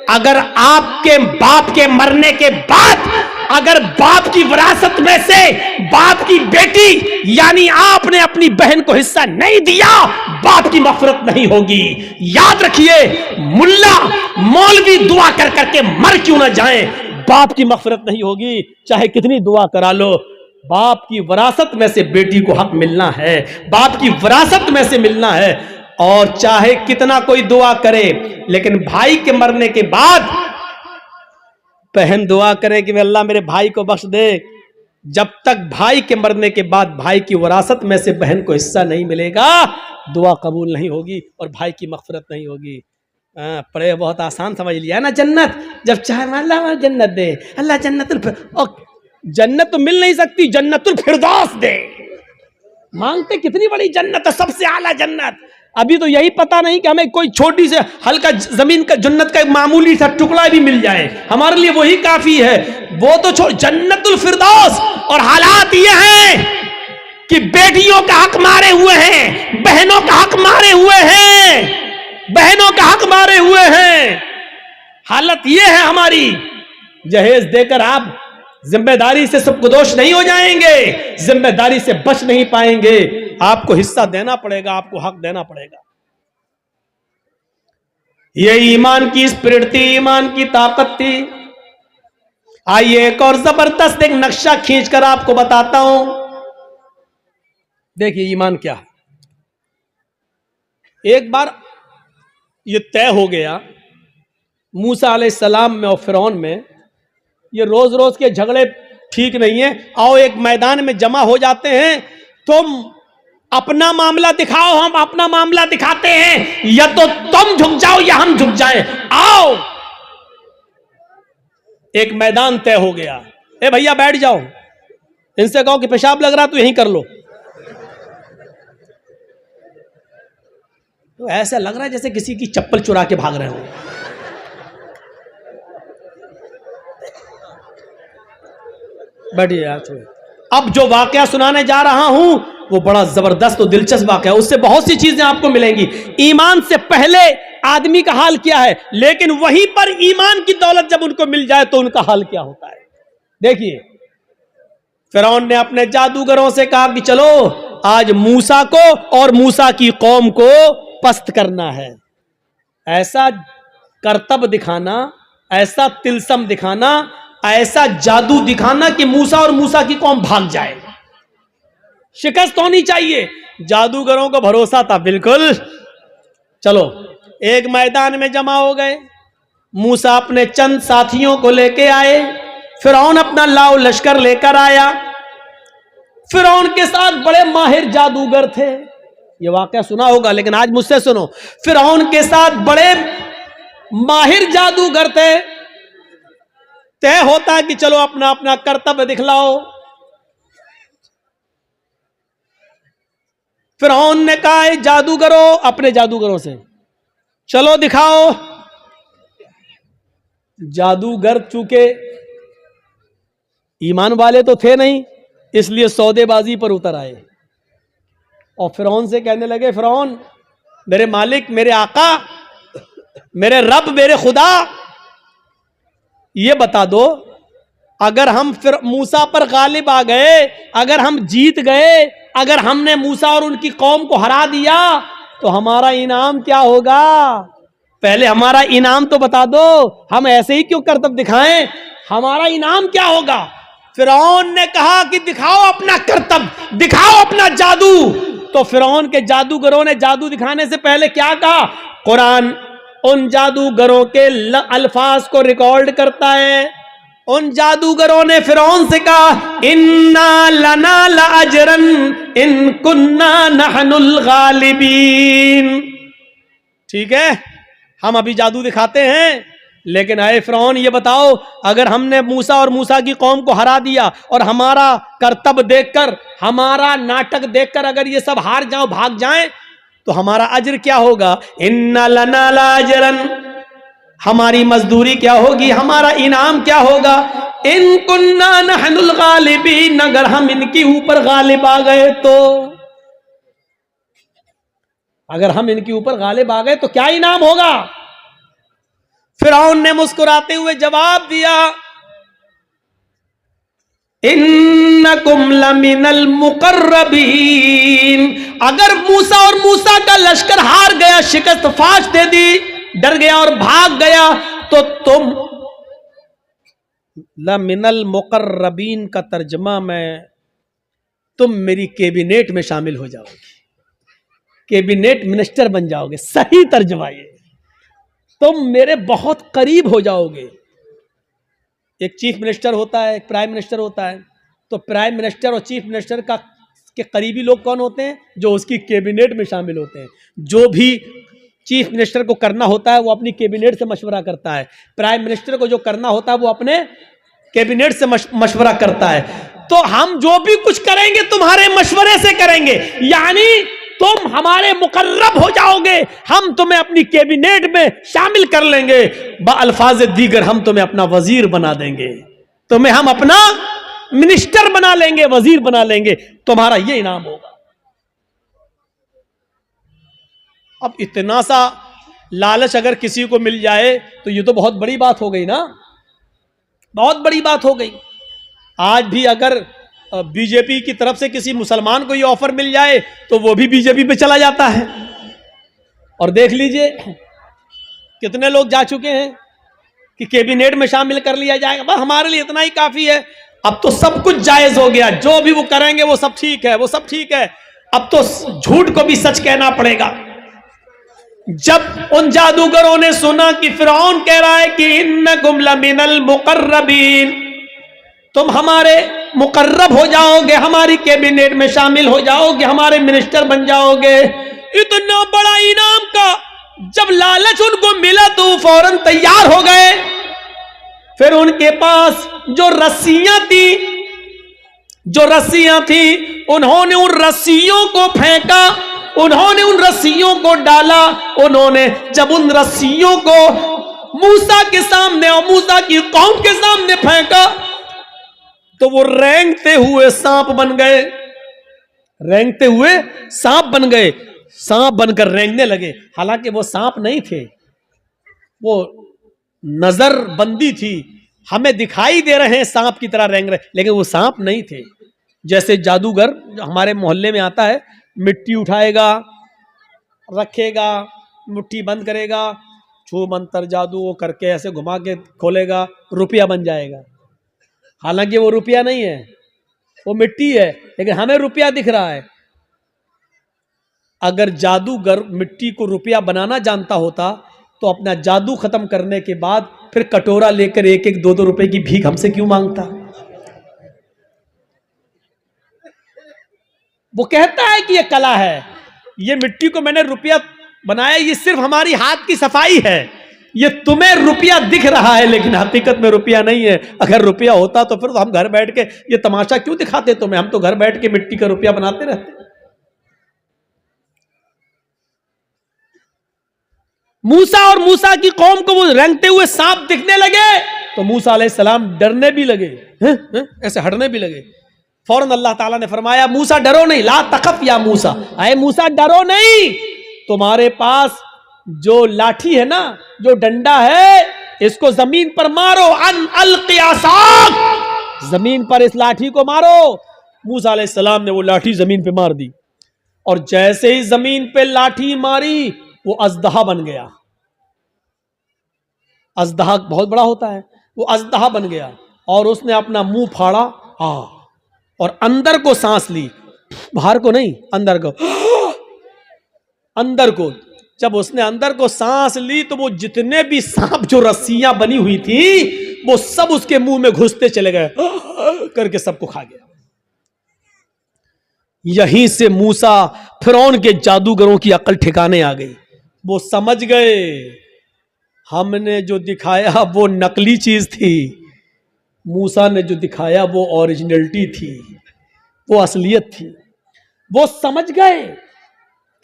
अगर आपके बाप के मरने के बाद अगर बाप की विरासत में से बाप की बेटी यानी आपने अपनी बहन को हिस्सा नहीं दिया, बाप की मगफिरत नहीं होगी। याद रखिए, मुल्ला मौलवी दुआ कर करके मर क्यों ना जाए, बाप की मगफिरत नहीं होगी, चाहे कितनी दुआ करा लो। बाप की विरासत में से बेटी को हक मिलना है, बाप की विरासत में से मिलना है। और चाहे कितना कोई दुआ करे, लेकिन भाई के मरने के बाद बहन दुआ करे कि अल्लाह मेरे भाई को बख्श दे, जब तक भाई के मरने के बाद भाई की विरासत में से बहन को हिस्सा नहीं मिलेगा, दुआ कबूल नहीं होगी और भाई की मगफिरत नहीं होगी। पढ़े बहुत आसान समझ लिया ना। जन्नत जब चाहे अल्लाह जन्नत दे, अल्लाह जन्नत तो मिल नहीं सकती, जन्नतुल फिरदौस दे। मांगते कितनी बड़ी जन्नत है, सबसे आला जन्नत। अभी तो यही पता नहीं कि हमें कोई छोटी से हल्का जमीन का जन्नत का एक मामूली सा टुकड़ा भी मिल जाए, हमारे लिए वही काफी है। वो तो छोड़, जन्नतुल फिरदौस। और हालात ये हैं कि बेटियों का हक मारे हुए हैं, बहनों का हक मारे हुए हैं, बहनों का हक मारे हुए हैं। हालत ये है हमारी। जहेज देकर आप जिम्मेदारी से सबको दोष नहीं हो जाएंगे, जिम्मेदारी से बच नहीं पाएंगे। आपको हिस्सा देना पड़ेगा, आपको हक देना पड़ेगा। ये ईमान की स्पिरिट थी, ईमान की ताकत थी। आइए एक और जबरदस्त एक नक्शा खींचकर आपको बताता हूं। देखिए ईमान क्या है। एक बार ये तय हो गया मूसा अलैहिस्सलाम में और फिरौन में, ये रोज रोज के झगड़े ठीक नहीं है, आओ एक मैदान में जमा हो जाते हैं, तुम अपना मामला दिखाओ, हम अपना मामला दिखाते हैं, या तो तुम झुक जाओ या हम झुक जाएं, आओ। एक मैदान तय हो गया। ए भैया बैठ जाओ, इनसे कहो कि पेशाब लग रहा तो यहीं कर लो। तो ऐसा लग रहा है जैसे किसी की चप्पल चुरा के भाग रहे हो। बैठिए यार, अब जो वाकया सुनाने जा रहा हूं वो बड़ा जबरदस्त और दिलचस्प वाकया है, उससे बहुत सी चीजें आपको मिलेंगी। ईमान से पहले आदमी का हाल क्या है, लेकिन वहीं पर ईमान की दौलत जब उनको मिल जाए तो उनका हाल क्या होता है। देखिए, फिरौन ने अपने जादूगरों से कहा कि चलो आज मूसा को और मूसा की कौम को पस्त करना है। ऐसा करतब दिखाना, ऐसा तिलस्म दिखाना, ऐसा जादू दिखाना कि मूसा और मूसा की कौम भाग जाए। शिकस्त होनी चाहिए। जादूगरों को भरोसा था बिल्कुल। चलो एक मैदान में जमा हो गए। मूसा अपने चंद साथियों को लेके आए, फिरौन अपना लाओ लश्कर लेकर आया। फिरौन के साथ बड़े माहिर जादूगर थे। ये वाकया सुना होगा, लेकिन आज मुझसे सुनो। फिरौन के साथ बड़े माहिर जादूगर थे। तय होता है कि चलो अपना अपना कर्तव्य दिखलाओ। फिरौन ने कहा जादूगरों, अपने जादूगरों से चलो दिखाओ। जादूगर चूंकि ईमान वाले तो थे नहीं, इसलिए सौदेबाजी पर उतर आए और फिरौन से कहने लगे, फिरौन मेरे मालिक, मेरे आका, मेरे रब, मेरे खुदा, ये बता दो, अगर हम फिर मूसा पर गालिब आ गए, अगर हम जीत गए, अगर हमने मूसा और उनकी कौम को हरा दिया तो हमारा इनाम क्या होगा? पहले हमारा इनाम तो बता दो, हम ऐसे ही क्यों करतब दिखाएं? हमारा इनाम क्या होगा? फिरौन ने कहा कि दिखाओ अपना करतब, दिखाओ अपना जादू। तो फिरौन के जादूगरों ने जादू दिखाने से पहले क्या कहा? कुरान उन जादूगरों के अल्फाज को रिकॉर्ड करता है। उन जादूगरों ने फिरौन से कहा, इन्ना लना लाजरन इन कुन्ना नहनुल गालिबीन। ठीक है, हम अभी जादू दिखाते हैं, लेकिन आए फिरौन, ये बताओ, अगर हमने मूसा और मूसा की कौम को हरा दिया और हमारा करतब देखकर, हमारा नाटक देखकर अगर ये सब हार जाओ, भाग जाएं, तो हमारा अज्र क्या होगा? इन्ना लना लाजरन, हमारी मजदूरी क्या होगी, हमारा इनाम क्या होगा? इन कुन्ना नहनुल गालिबीन, अगर हम इनके ऊपर गालिब आ गए तो, अगर हम इनके ऊपर गालिब आ गए तो क्या इनाम होगा? फिरौन ने मुस्कुराते हुए जवाब दिया, इन्नकुम लमिनल मुकर्रबीन, अगर मूसा और मूसा का लश्कर हार गया, शिकस्त फाश दे दी, डर गया और भाग गया, तो तुम, लमिनल मुकर्रबीन का तर्जमा में, तुम मेरी कैबिनेट में शामिल हो जाओगे, कैबिनेट मिनिस्टर बन जाओगे। सही तर्जमा ये, तुम मेरे बहुत करीब हो जाओगे। एक चीफ मिनिस्टर होता है, एक प्राइम मिनिस्टर होता है, तो प्राइम मिनिस्टर और चीफ मिनिस्टर का के करीबी लोग कौन होते हैं? जो उसकी कैबिनेट में शामिल होते हैं। जो भी चीफ मिनिस्टर को करना होता है वो अपनी कैबिनेट से मशवरा करता है, प्राइम मिनिस्टर को जो करना होता है वो अपने कैबिनेट से मशवरा करता है। तो हम जो भी कुछ करेंगे तुम्हारे मशवरे से करेंगे, यानी तुम हमारे मुकर्रब हो जाओगे, हम तुम्हें अपनी कैबिनेट में शामिल कर लेंगे, अल्फाज दीगर हम तुम्हें अपना वजीर बना देंगे, तुम्हें हम अपना मिनिस्टर बना लेंगे, वजीर बना लेंगे, तुम्हारा ये इनाम होगा। अब इतना सा लालच अगर किसी को मिल जाए तो ये तो बहुत बड़ी बात हो गई ना, बहुत बड़ी बात हो गई। आज भी अगर बीजेपी की तरफ से किसी मुसलमान को ये ऑफर मिल जाए तो वो भी बीजेपी पे चला जाता है। और देख लीजिए कितने लोग जा चुके हैं कि कैबिनेट में शामिल कर लिया जाएगा, बस हमारे लिए इतना ही काफी है। अब तो सब कुछ जायज हो गया, जो भी वो करेंगे वो सब ठीक है, वो सब ठीक है। अब तो झूठ को भी सच कहना पड़ेगा। जब उन जादूगरों ने सुना कि फिरौन कह रहा है कि इन्नकुम लमिनल मुकर्रबीन, तुम हमारे मुकर्रब हो जाओगे, हमारी कैबिनेट में शामिल हो जाओगे, हमारे मिनिस्टर बन जाओगे, इतना बड़ा इनाम का जब लालच उनको मिला तो वो फौरन तैयार हो गए। फिर उनके पास जो रस्सियां थी उन्होंने उन रस्सियों को फेंका, उन्होंने उन रस्सियों को डाला। उन्होंने जब उन रस्सियों को मूसा के सामने और मूसा की कौम के सामने फेंका तो वो रेंगते हुए सांप बन गए, रेंगते हुए सांप बन गए, सांप बनकर रेंगने लगे। हालांकि वो सांप नहीं थे, वो नजर बंदी थी, हमें दिखाई दे रहे हैं सांप की तरह रेंग रहे, लेकिन वो सांप नहीं थे। जैसे जादूगर हमारे मोहल्ले में आता है, मिट्टी उठाएगा, रखेगा, मुट्ठी बंद करेगा, छू मंतर जादू वो करके ऐसे घुमा के खोलेगा, रुपया बन जाएगा। हालांकि वो रुपया नहीं है, वो मिट्टी है, लेकिन हमें रुपया दिख रहा है। अगर जादूगर मिट्टी को रुपया बनाना जानता होता तो अपना जादू खत्म करने के बाद फिर कटोरा लेकर 1-1, 2-2 रुपए की भीख हमसे क्यों मांगता? वो कहता है कि ये कला है, ये मिट्टी को मैंने रुपया बनाया, ये सिर्फ हमारी हाथ की सफाई है, ये तुम्हें रुपया दिख रहा है लेकिन हकीकत में रुपया नहीं है। अगर रुपया होता तो फिर तो हम घर बैठ के ये तमाशा क्यों दिखाते तुम्हें, हम तो घर बैठ के मिट्टी का रुपया बनाते रहते। मूसा और मूसा की कौम को वो रेंगते हुए सांप दिखने लगे तो मूसा अलैहिस्सलाम डरने भी लगे, ऐसे हटने भी लगे। फौरन अल्लाह ताला ने फरमाया, मूसा डरो नहीं, ला तखफ या मूसा, आए मूसा डरो नहीं, तुम्हारे पास जो लाठी है ना, जो डंडा है, इसको जमीन पर मारो, अन अलक़ि असाक, जमीन पर इस लाठी को मारो। मूसा अलैहिस्सलाम ने वो लाठी जमीन पे मार दी और जैसे ही जमीन पे लाठी मारी वो अजदहा बन गया। अजदहा बहुत बड़ा होता है, वो अजदहा बन गया और उसने अपना मुंह फाड़ा और अंदर को सांस ली, बाहर को नहीं, अंदर को, अंदर को। जब उसने अंदर को सांस ली तो वो जितने भी सांप जो रस्सियां बनी हुई थी वो सब उसके मुंह में घुसते चले गए, करके सबको खा गया। यहीं से मूसा फिरौन के जादूगरों की अकल ठिकाने आ गई। वो समझ गए हमने जो दिखाया वो नकली चीज थी, मूसा ने जो दिखाया वो ओरिजिनलिटी थी, वो असलियत थी। वो समझ गए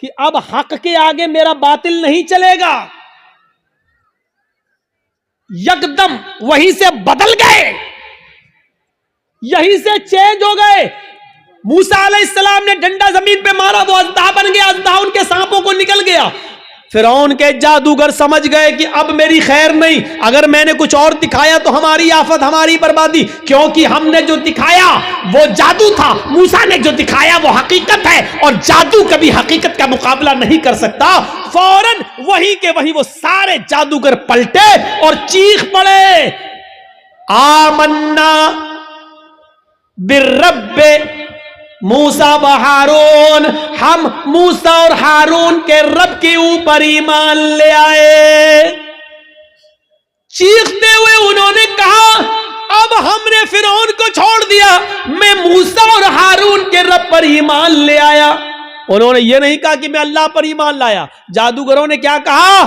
कि अब हक के आगे मेरा बातिल नहीं चलेगा, यकदम वहीं से बदल गए, यहीं से चेंज हो गए। मूसा अलैहिस्सलाम ने डंडा जमीन पे मारा, वो अज़दा बन गया, अज़दा उनके सांपों को निकल गया। फिरौन के जादूगर समझ गए कि अब मेरी खैर नहीं, अगर मैंने कुछ और दिखाया तो हमारी आफत, हमारी बर्बादी, क्योंकि हमने जो दिखाया वो जादू था, मूसा ने जो दिखाया वो हकीकत है, और जादू कभी हकीकत का मुकाबला नहीं कर सकता। फौरन वहीं के वहीं वो सारे जादूगर पलटे और चीख पड़े, आमन्ना बिर्रब्बे मूसा व हारून, हम मूसा और हारून के रब के ऊपर ईमान ले आए। चीखते हुए उन्होंने कहा, अब हमने फिरौन को छोड़ दिया, मैं मूसा और हारून के रब पर ईमान ले आया। उन्होंने ये नहीं कहा कि मैं अल्लाह पर ईमान लाया, जादूगरों ने क्या कहा,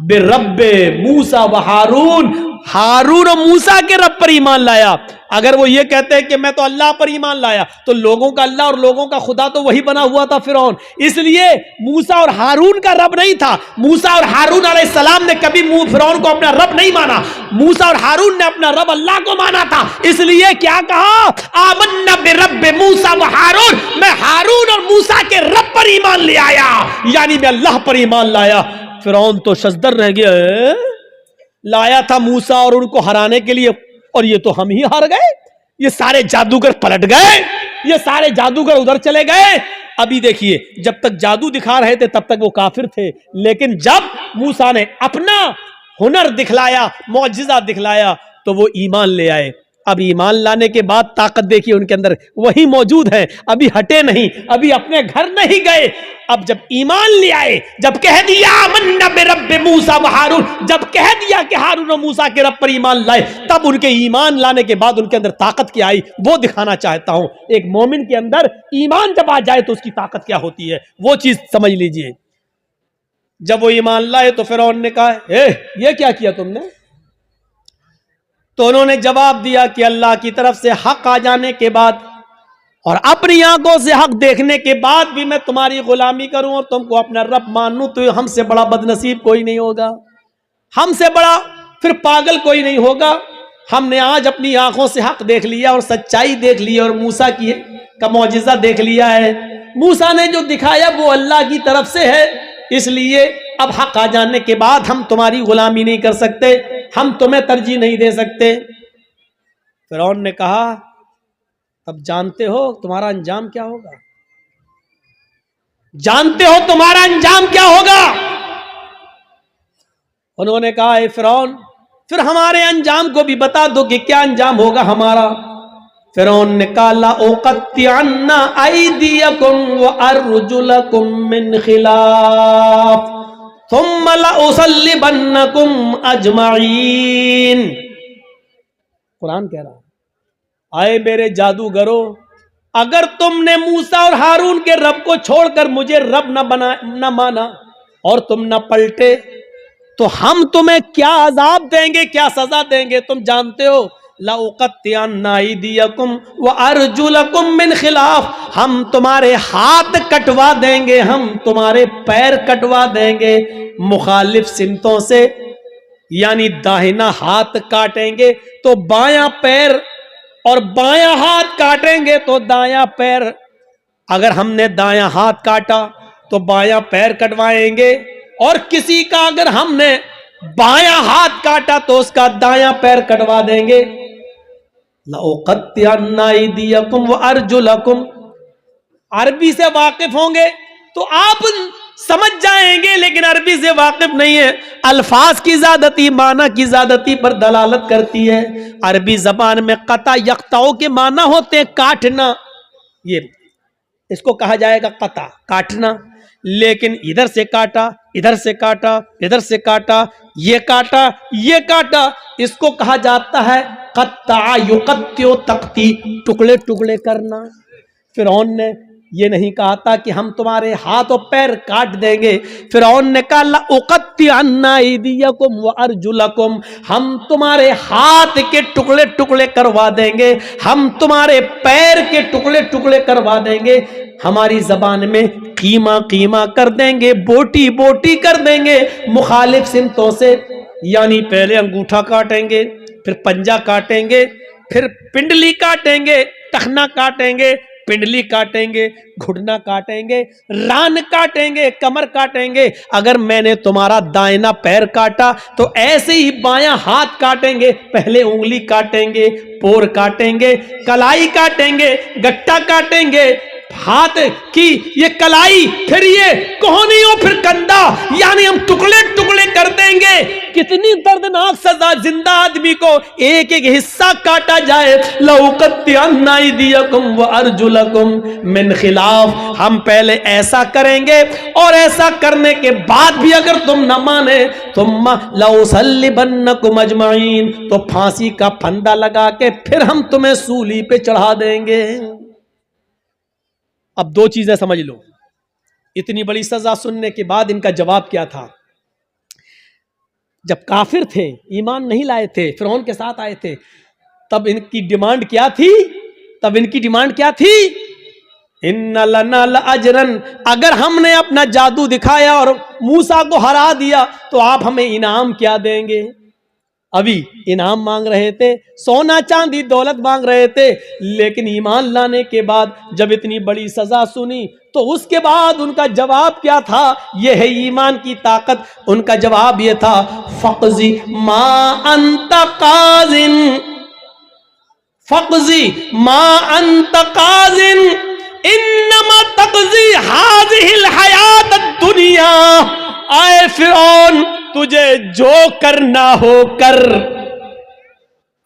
बिरब्बे मूसा व हारून, हारून और मूसा के रब पर ईमान लाया। अगर वो ये कहते हैं कि मैं तो अल्लाह पर ईमान लाया, तो लोगों का अल्लाह और लोगों का खुदा तो वही बना हुआ था फिरौन, इसलिए मूसा और हारून का रब नहीं था। मूसा और हारून अलैहिस्सलाम ने कभी फिरौन को अपना रब नहीं माना, मूसा और हारून ने अपना रब अल्लाह को माना था। इसलिए क्या कहा, आमन्ना बिरब्बि मूसा व हारून, मैं हारून और मूसा के रब पर ईमान ले आया, यानी मैं अल्लाह पर ईमान लाया। फिरौन तो शजदर रह गया, लाया था मूसा और उनको हराने के लिए, और ये तो हम ही हार गए। ये सारे जादूगर पलट गए, ये सारे जादूगर उधर चले गए। अभी देखिए, जब तक जादू दिखा रहे थे तब तक वो काफिर थे, लेकिन जब मूसा ने अपना हुनर दिखलाया, मौजिजा दिखलाया, तो वो ईमान ले आए। अब ईमान लाने के बाद ताकत देखिए उनके अंदर वही मौजूद है, अभी हटे नहीं, अभी अपने घर नहीं गए। अब जब ईमान ले आए, जब कह दिया आमन्ना बिरब्बि मूसा व हारून, जब कह दिया कि हारून और मूसा के रब पर ईमान लाए, तब उनके ईमान लाने के बाद उनके अंदर ताकत क्या आई, वो दिखाना चाहता हूं। एक मोमिन के अंदर ईमान जब आ जाए तो उसकी ताकत क्या होती है, वो चीज समझ लीजिए। जब वो ईमान लाए तो फिरौन ने कहा, ये क्या किया तुमने? तो उन्होंने जवाब दिया कि अल्लाह की तरफ से हक आ जाने के बाद और अपनी आंखों से हक देखने के बाद भी मैं तुम्हारी गुलामी करूं और तुमको अपना रब मानूं, तो हमसे बड़ा बदनसीब कोई नहीं होगा, हमसे बड़ा फिर पागल कोई नहीं होगा। हमने आज अपनी आंखों से हक देख लिया और सच्चाई देख ली और मूसा की का मौजिजा देख लिया है। मूसा ने जो दिखाया वो अल्लाह की तरफ से है, इसलिए अब हक आ जाने के बाद हम तुम्हारी गुलामी नहीं कर सकते, हम तुम्हें तरजीह नहीं दे सकते। फिरौन ने कहा, अब जानते हो तुम्हारा अंजाम क्या होगा, जानते हो तुम्हारा अंजाम क्या होगा? उन्होंने कहा, ए फिरौन, फिर हमारे अंजाम को भी बता दो कि क्या अंजाम होगा हमारा। फिरौन ने कहा, ला उक़त्तिअन्ना अयदियकुम व अर्जुलकुम मिन खिलाफ थुम्मा ला उसल्लिबन्नकुम अजमईन। कुरान कह रहा है, आए मेरे जादूगरों, अगर तुमने मूसा और हारून के रब को छोड़कर मुझे रब न माना और तुम न पलटे, तो हम तुम्हें क्या अजाब देंगे, क्या सजा देंगे तुम जानते हो। ला उक़त्तिअन्ना अयदियकुम व अर्जुलकुम मिन खिलाफ, हम तुम्हारे हाथ कटवा देंगे, हम तुम्हारे पैर कटवा देंगे मुखालिफ सिमतों से, यानी दाहिना हाथ काटेंगे तो बायां पैर और बायां हाथ काटेंगे तो दायां पैर। अगर हमने दायां हाथ काटा तो बायां पैर कटवाएंगे, और किसी का अगर हमने बायां हाथ काटा तो उसका दायां पैर कटवा देंगे। लउक़त्तिअन्ना अयदियकुम व अर्जुलकुम, अरबी से वाकिफ होंगे तो आप समझ जाएंगे, लेकिन अरबी से वाकिफ नहीं है, अल्फाज की ज़्यादती माना की ज़्यादती पर दलालत करती है। अरबी जबान में कता यक्ताओं के माना होते हैं काटना, ये इसको कहा जाएगा कता, काटना, लेकिन इधर से काटा, इधर से काटा, इधर से काटा, ये काटा, ये काटा, इसको कहा जाता है कत्ता युक़त्तिउ तक़ती, टुकड़े टुकड़े करना। फिरौन ने ये नहीं कहा था कि हम तुम्हारे हाथ और पैर काट देंगे। फिरौन ने कहा लउक़त्तिअन्ना अयदियकुम व अर्जुलकुम, हम तुम्हारे हाथ के टुकड़े टुकड़े करवा देंगे, हम तुम्हारे पैर के टुकड़े टुकड़े करवा देंगे, हमारी जबान में कीमा कीमा कर देंगे, बोटी बोटी कर देंगे मुखालिफ सिमतों से। यानी पहले अंगूठा काटेंगे, फिर पंजा काटेंगे, फिर पिंडली काटेंगे, टखना काटेंगे, पिंडली काटेंगे, घुटना काटेंगे, रान काटेंगे, कमर काटेंगे। अगर मैंने तुम्हारा दाहिना पैर काटा तो ऐसे ही बायां हाथ काटेंगे, पहले उंगली काटेंगे, पोर काटेंगे, कलाई काटेंगे, गट्टा काटेंगे, हाथ की ये कलाई, फिर ये कोहनियों, फिर कंधा, यानी हम टुकड़े टुकड़े कर देंगे। कितनी दर्दनाक सजा, जिंदा आदमी को एक एक हिस्सा काटा जाए। लउक़त्तिअन्ना अयदियकुम व अर्जुलकुम मिन खिलाफ, हम पहले ऐसा करेंगे और ऐसा करने के बाद भी अगर तुम न माने तुम लउसल्लिबन्नकुम अजमईन, तो फांसी का फंदा लगा के फिर हम तुम्हें सूली पे चढ़ा देंगे। अब दो चीजें समझ लो, इतनी बड़ी सजा सुनने के बाद इनका जवाब क्या था। जब काफिर थे, ईमान नहीं लाए थे, फिरौन के साथ आए थे, तब इनकी डिमांड क्या थी? इन्ना लना लअजरन, अगर हमने अपना जादू दिखाया और मूसा को हरा दिया तो आप हमें इनाम क्या देंगे? अभी इनाम मांग रहे थे, सोना चांदी दौलत मांग रहे थे, लेकिन ईमान लाने के बाद जब इतनी बड़ी सजा सुनी तो उसके बाद उनका जवाब क्या था? यह है ईमान की ताकत। उनका जवाब यह था, फक़ज़ी मा अंत क़ाज़िन, फक़ज़ी मा अंत क़ाज़िन इन्नमा तक़ज़ी हाज़िहिल हयात दुनिया। आए फिरौन, तुझे जो करना हो कर।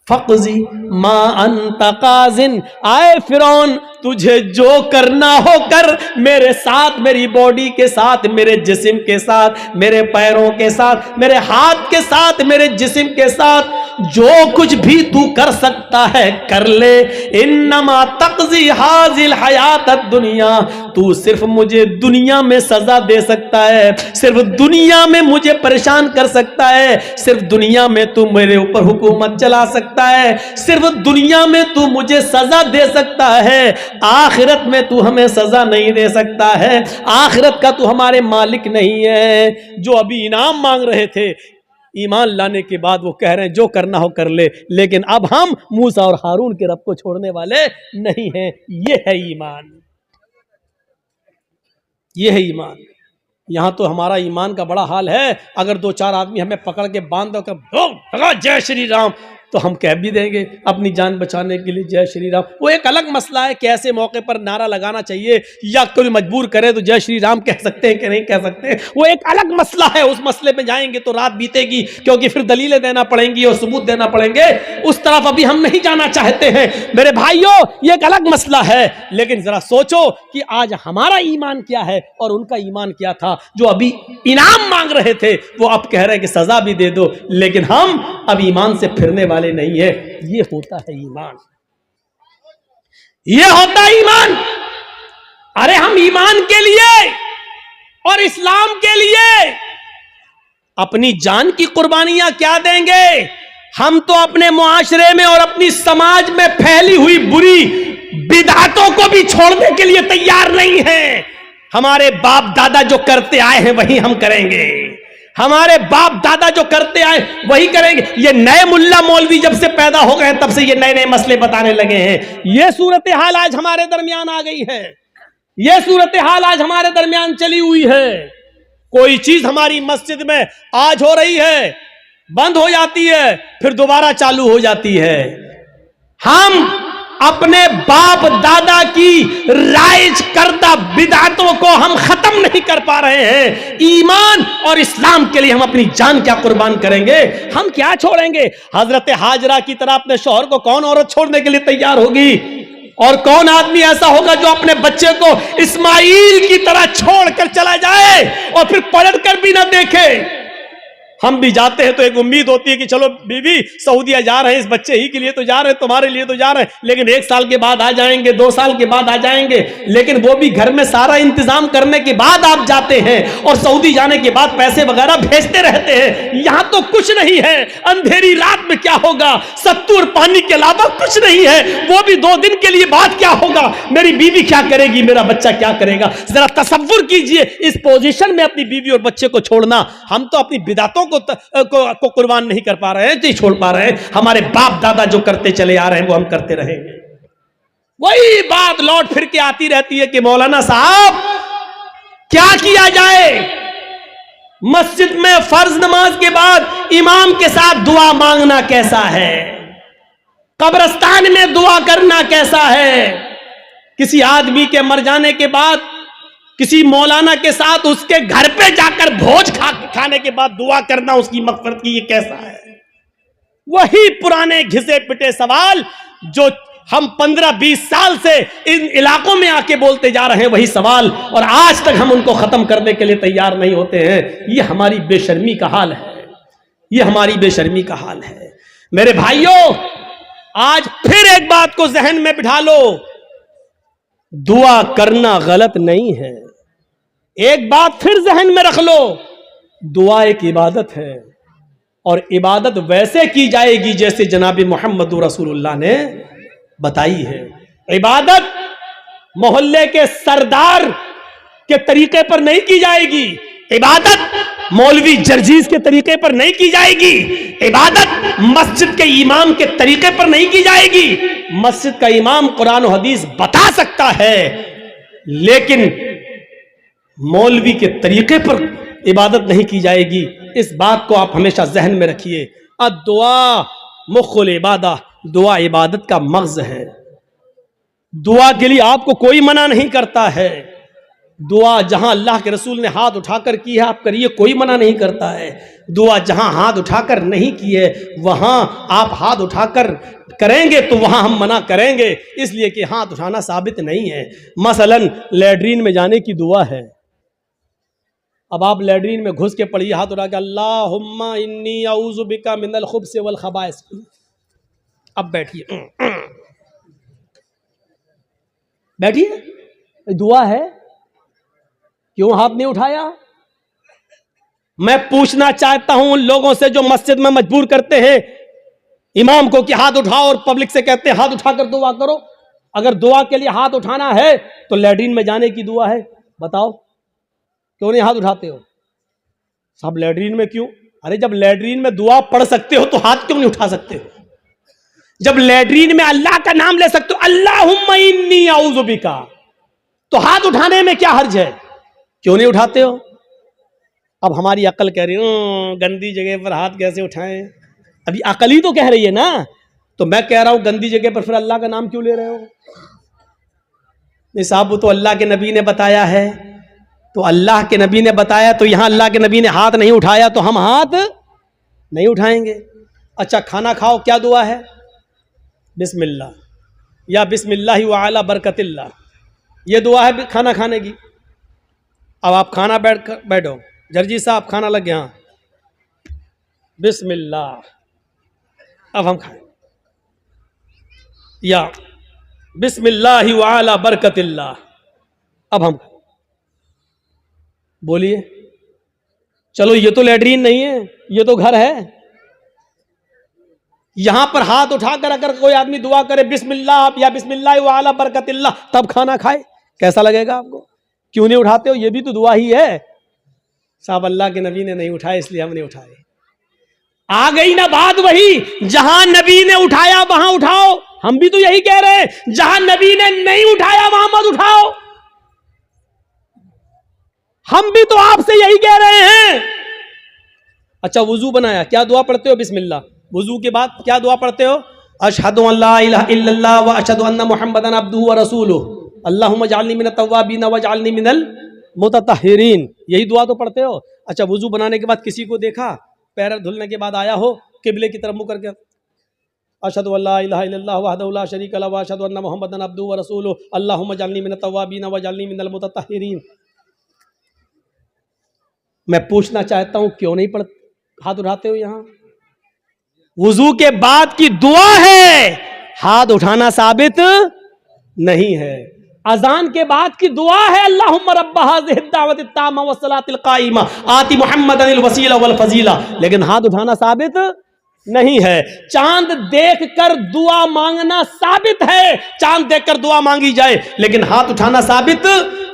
फक़ज़ी मा अंत क़ाज़िन, आए फिरौन तुझे जो करना हो कर, मेरे साथ, मेरी बॉडी के साथ, मेरे जिस्म के साथ, मेरे पैरों के साथ, मेरे हाथ के साथ, मेरे जिस्म के साथ, जो कुछ भी तू कर सकता है कर ले। इन्नमा तक़ज़ी हाज़िल हयात दुनिया, तू सिर्फ मुझे दुनिया में सजा दे सकता है, सिर्फ दुनिया में मुझे परेशान कर सकता है, सिर्फ दुनिया में तू मेरे ऊपर हुकूमत चला सकता है, सिर्फ दुनिया में तू मुझे सजा दे सकता है, आखिरत में तू हमें सजा नहीं दे सकता है, आखिरत का तू हमारे मालिक नहीं है। जो अभी इनाम मांग रहे थे, ईमान लाने के बाद वो कह रहे हैं जो करना हो कर ले, लेकिन अब हम मूसा और हारून के रब को छोड़ने वाले नहीं हैं। ये है ईमान, ये है ईमान। यहां तो हमारा ईमान का बड़ा हाल है, अगर दो चार आदमी हमें पकड़ के बांध दो कर जय श्री राम, तो हम कह भी देंगे अपनी जान बचाने के लिए जय श्री राम। वो एक अलग मसला है कि ऐसे मौके पर नारा लगाना चाहिए, या कोई मजबूर करे तो जय श्री राम कह सकते हैं कि नहीं कह सकते, वो एक अलग मसला है। उस मसले में जाएंगे तो रात बीतेगी, क्योंकि फिर दलीलें देना पड़ेंगी और सबूत देना पड़ेंगे। उस तरफ अभी हम नहीं जाना चाहते हैं मेरे भाइयों, ये एक अलग मसला है। लेकिन जरा सोचो कि आज हमारा ईमान क्या है और उनका ईमान क्या था। जो अभी इनाम मांग रहे थे वो अब कह रहे हैं कि सजा भी दे दो, लेकिन हम अब ईमान से फिरने वाले नहीं है। ये होता है ईमान, ये होता है ईमान। अरे हम ईमान के लिए और इस्लाम के लिए अपनी जान की कुर्बानियां क्या देंगे? हम तो अपने मुआशरे में और अपनी समाज में फैली हुई बुरी बिदअतों को भी छोड़ने के लिए तैयार नहीं हैं। हमारे बाप दादा जो करते आए हैं वही हम करेंगे, हमारे बाप दादा जो करते आए वही करेंगे। ये नए मुल्ला मौलवी जब से पैदा हो गए तब से ये नए नए मसले बताने लगे हैं। ये सूरत हाल आज हमारे दरमियान आ गई है, ये सूरत हाल आज हमारे दरमियान चली हुई है। कोई चीज हमारी मस्जिद में आज हो रही है, बंद हो जाती है, फिर दोबारा चालू हो जाती है। हम अपने बाप दादा की राइज करदा बिदअतों को हम खत्म नहीं कर पा रहे हैं। ईमान और इस्लाम के लिए हम अपनी जान क्या कुर्बान करेंगे? हम क्या छोड़ेंगे? हजरत हाजरा की तरह अपने शौहर को कौन औरत छोड़ने के लिए तैयार होगी? और कौन आदमी ऐसा होगा जो अपने बच्चे को इस्माइल की तरह छोड़कर चला जाए और फिर पलट कर भी ना देखे? हम भी जाते हैं तो एक उम्मीद होती है कि चलो बीवी सऊदीया जा रहे हैं, इस बच्चे ही के लिए तो जा रहे हैं, तुम्हारे लिए तो जा रहे हैं, लेकिन 1 साल के बाद आ जाएंगे, 2 साल के बाद आ जाएंगे, लेकिन वो भी घर में सारा इंतजाम करने के बाद आप जाते हैं और सऊदी जाने के बाद पैसे वगैरह भेजते रहते हैं। यहां तो कुछ नहीं है, अंधेरी रात में क्या होगा, सत्तू और पानी के अलावा कुछ नहीं है, वो भी 2 दिन के लिए, बाद क्या होगा, मेरी बीवी क्या करेगी, मेरा बच्चा क्या करेगा। जरा तसव्वुर कीजिए इस पोजीशन में अपनी बीवी और बच्चे को छोड़ना। हम तो अपनी बिदातों को कुर्बान नहीं कर पा रहे हैं, नहीं छोड़ पा रहे हैं। हमारे बाप दादा जो करते चले आ रहे हैं वो हम करते रहेंगे। वही बात लौट फिर के आती रहती है कि मौलाना साहब क्या किया जाए, मस्जिद में फर्ज नमाज के बाद इमाम के साथ दुआ मांगना कैसा है, कब्रिस्तान में दुआ करना कैसा है, किसी आदमी के मर जाने के बाद किसी मौलाना के साथ उसके घर पे जाकर भोज खाने के बाद दुआ करना उसकी मग़फ़िरत की, ये कैसा है। वही पुराने घिसे पिटे सवाल जो हम 15-20 साल से इन इलाकों में आके बोलते जा रहे हैं, वही सवाल, और आज तक हम उनको खत्म करने के लिए तैयार नहीं होते हैं। ये हमारी बेशर्मी का हाल है, ये हमारी बेशर्मी का हाल है। मेरे भाइयों, आज फिर एक बात को जहन में बिठा लो, दुआ करना गलत नहीं है। एक बात फिर जहन में रख लो, दुआ एक इबादत है और इबादत वैसे की जाएगी जैसे जनाब मोहम्मद रसूलुल्लाह ने बताई है। इबादत मोहल्ले के सरदार के तरीके पर नहीं की जाएगी, इबादत मौलवी जर्जीज के तरीके पर नहीं की जाएगी, इबादत मस्जिद के इमाम के तरीके पर नहीं की जाएगी। मस्जिद का इमाम कुरान और हदीस बता सकता है, लेकिन मौलवी के तरीके पर इबादत नहीं की जाएगी। इस बात को आप हमेशा जहन में रखिए। दुआ मुख्खुल इबादा, दुआ इबादत का मग़ज़ है। दुआ के लिए आपको कोई मना नहीं करता है। दुआ जहां अल्लाह के रसूल ने हाथ उठाकर की है आप करिए, कोई मना नहीं करता है। दुआ जहां हाथ उठाकर नहीं की है वहां आप हाथ उठाकर करेंगे तो वहां हम मना करेंगे, इसलिए कि हाथ उठाना साबित नहीं है। मसलन लैट्रीन में जाने की दुआ है, अब आप लैट्रीन में घुस के पढ़िए हाथ उठा के, अल्लाहुम्मा इन्नी अऊज़ु बिका मिनल खुब्स वल खबाइस। अब बैठिए, बैठिए, दुआ है, क्यों हाथ नहीं उठाया। मैं पूछना चाहता हूं उन लोगों से जो मस्जिद में मजबूर करते हैं इमाम को कि हाथ उठाओ और पब्लिक से कहते हैं हाथ उठाकर दुआ करो। अगर दुआ के लिए हाथ उठाना है तो लैट्रीन में जाने की दुआ है, बताओ क्यों नहीं हाथ उठाते हो सब। लैट्रीन में क्यों? अरे जब लैट्रीन में दुआ पढ़ सकते हो तो हाथ क्यों नहीं उठा सकते हो? जब लैट्रीन में अल्लाह का नाम ले सकते हो, अल्लाहुम्मा इन्नी अऊज़ु बिका, तो हाथ उठाने में क्या हर्ज है, क्यों नहीं उठाते हो? अब हमारी अक्ल कह रही है गंदी जगह पर हाथ कैसे उठाएं। अभी अक्ल ही तो कह रही है ना, तो मैं कह रहा हूं गंदी जगह पर फिर अल्लाह का नाम क्यों ले रहे हो? नहीं साहब, वो तो अल्लाह के नबी ने बताया है, तो अल्लाह के नबी ने बताया तो यहां अल्लाह के नबी ने हाथ नहीं उठाया तो हम हाथ नहीं उठाएंगे। अच्छा, खाना खाओ, क्या दुआ है? बिस्मिल्लाह या बिस्मिल्लाहि व अला बरकतिल्लाह, ये दुआ है खाना खाने की। अब आप खाना बैठो, जर्जी साहब खाना लग गया, बिस्मिल्लाह, अब हम खाएं, या बिस्मिल्लाहि व अला बरकतिल्लाह, अब हम बोलिए। चलो ये तो लैट्रीन नहीं है, ये तो घर है। यहां पर हाथ उठाकर अगर कोई आदमी दुआ करे बिस्मिल्लाह या बिस्मिल्लाह व अला बरकतिल्लाह, तब खाना खाए, कैसा लगेगा आपको? क्यों नहीं उठाते हो? ये भी तो दुआ ही है साहब। अल्लाह के नबी ने नहीं उठाए इसलिए हम नहीं उठाए। आ गई ना बात वही, जहां नबी ने उठाया वहां उठाओ। हम भी तो यही कह रहे हैं, जहां नबी ने नहीं उठाया वहां मत उठाओ। हम भी तो आपसे यही कह रहे हैं। अच्छा, वुजू बनाया, क्या दुआ पढ़ते हो? बिस्मिल्लाह। वुजू के बाद क्या दुआ पढ़ते हो? अशहदु अल्ला इलाहा इल्लल्लाह व अशहदु अन्ना मुहम्मदन अब्दुहु व रसूलुहु अल्लाहुम्मा जअलनी मिनत तव्वाबीन व जअलनी मिनल मुततहिरीन, यही दुआ तो पढ़ते हो। अच्छा, वुजू बनाने के बाद किसी को देखा, पैर धुलने के बाद आया हो, किबले की तरफ मुंह करके अशहदु अल्ला इलाहा इल्लल्लाह वहदहु ला शरीका लहु व अशहदु अन्ना मुहम्मदन अब्दुहु व रसूलुहु अल्लाहुम्मा जअलनी मिनत तव्वाबीन व जअलनी मिनल मुततहिरीन। मैं पूछना चाहता हूं क्यों नहीं पढ़ते? हाथ उठाते हो यहां, वुजू के बाद की दुआ है, हाथ उठाना साबित नहीं है। अजान के बाद की दुआ है, अल्लाहुम्मा रब्ब हाज़िहि दावत तामा व सलातिल काइमा आति मुहम्मदनिल वसीला वल फजीला, लेकिन हाथ उठाना साबित नहीं है। चांद देखकर दुआ मांगना साबित है, चांद देखकर दुआ मांगी जाए, लेकिन हाथ उठाना साबित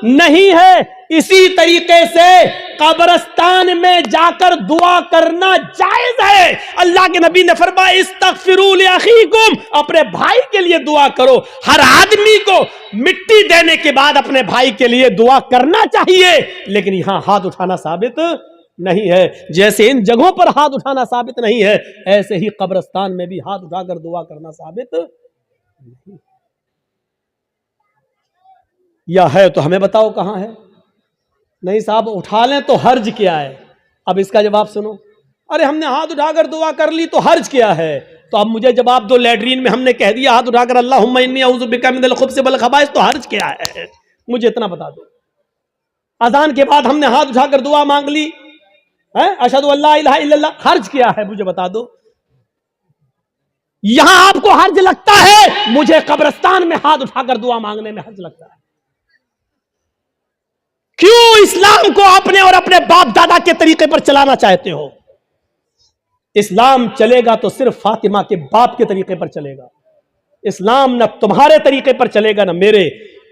नहीं है। इसी तरीके से कब्रिस्तान में जाकर दुआ करना जायज है। अल्लाह के नबी ने फरमाया इस्तगफिरू लिअखीकुम, अपने भाई के लिए दुआ करो। हर आदमी को मिट्टी देने के बाद अपने भाई के लिए दुआ करना चाहिए, लेकिन यहां हाथ उठाना साबित नहीं है। जैसे इन जगहों पर हाथ उठाना साबित नहीं है, ऐसे ही कब्रिस्तान में भी हाथ उठाकर दुआ करना साबित नहीं। या है तो हमें बताओ कहां है। नहीं साहब उठा लें तो हर्ज क्या है? अब इसका जवाब सुनो। अरे हमने हाथ उठाकर दुआ कर ली तो हर्ज क्या है? तो अब मुझे जवाब दो, लैट्रीन में हमने कह दिया हाथ उठाकर अल्लाहुम्मा इन्नी अऊज़ु बिका मिनल खुब्ज़ि वल खबाइस, तो हर्ज क्या है? मुझे इतना बता दो। अजान के बाद हमने हाथ उठाकर दुआ मांग ली है, अशहदु अल्ला इलाहा इल्लल्लाह, हर्ज क्या है? मुझे बता दो। यहां आपको हर्ज लगता है, मुझे कब्रिस्तान में हाथ उठाकर दुआ मांगने में हर्ज लगता है। क्यों इस्लाम को अपने और अपने बाप दादा के तरीके पर चलाना चाहते हो? इस्लाम चलेगा तो सिर्फ फातिमा के बाप के तरीके पर चलेगा। इस्लाम न तुम्हारे तरीके पर चलेगा, न मेरे,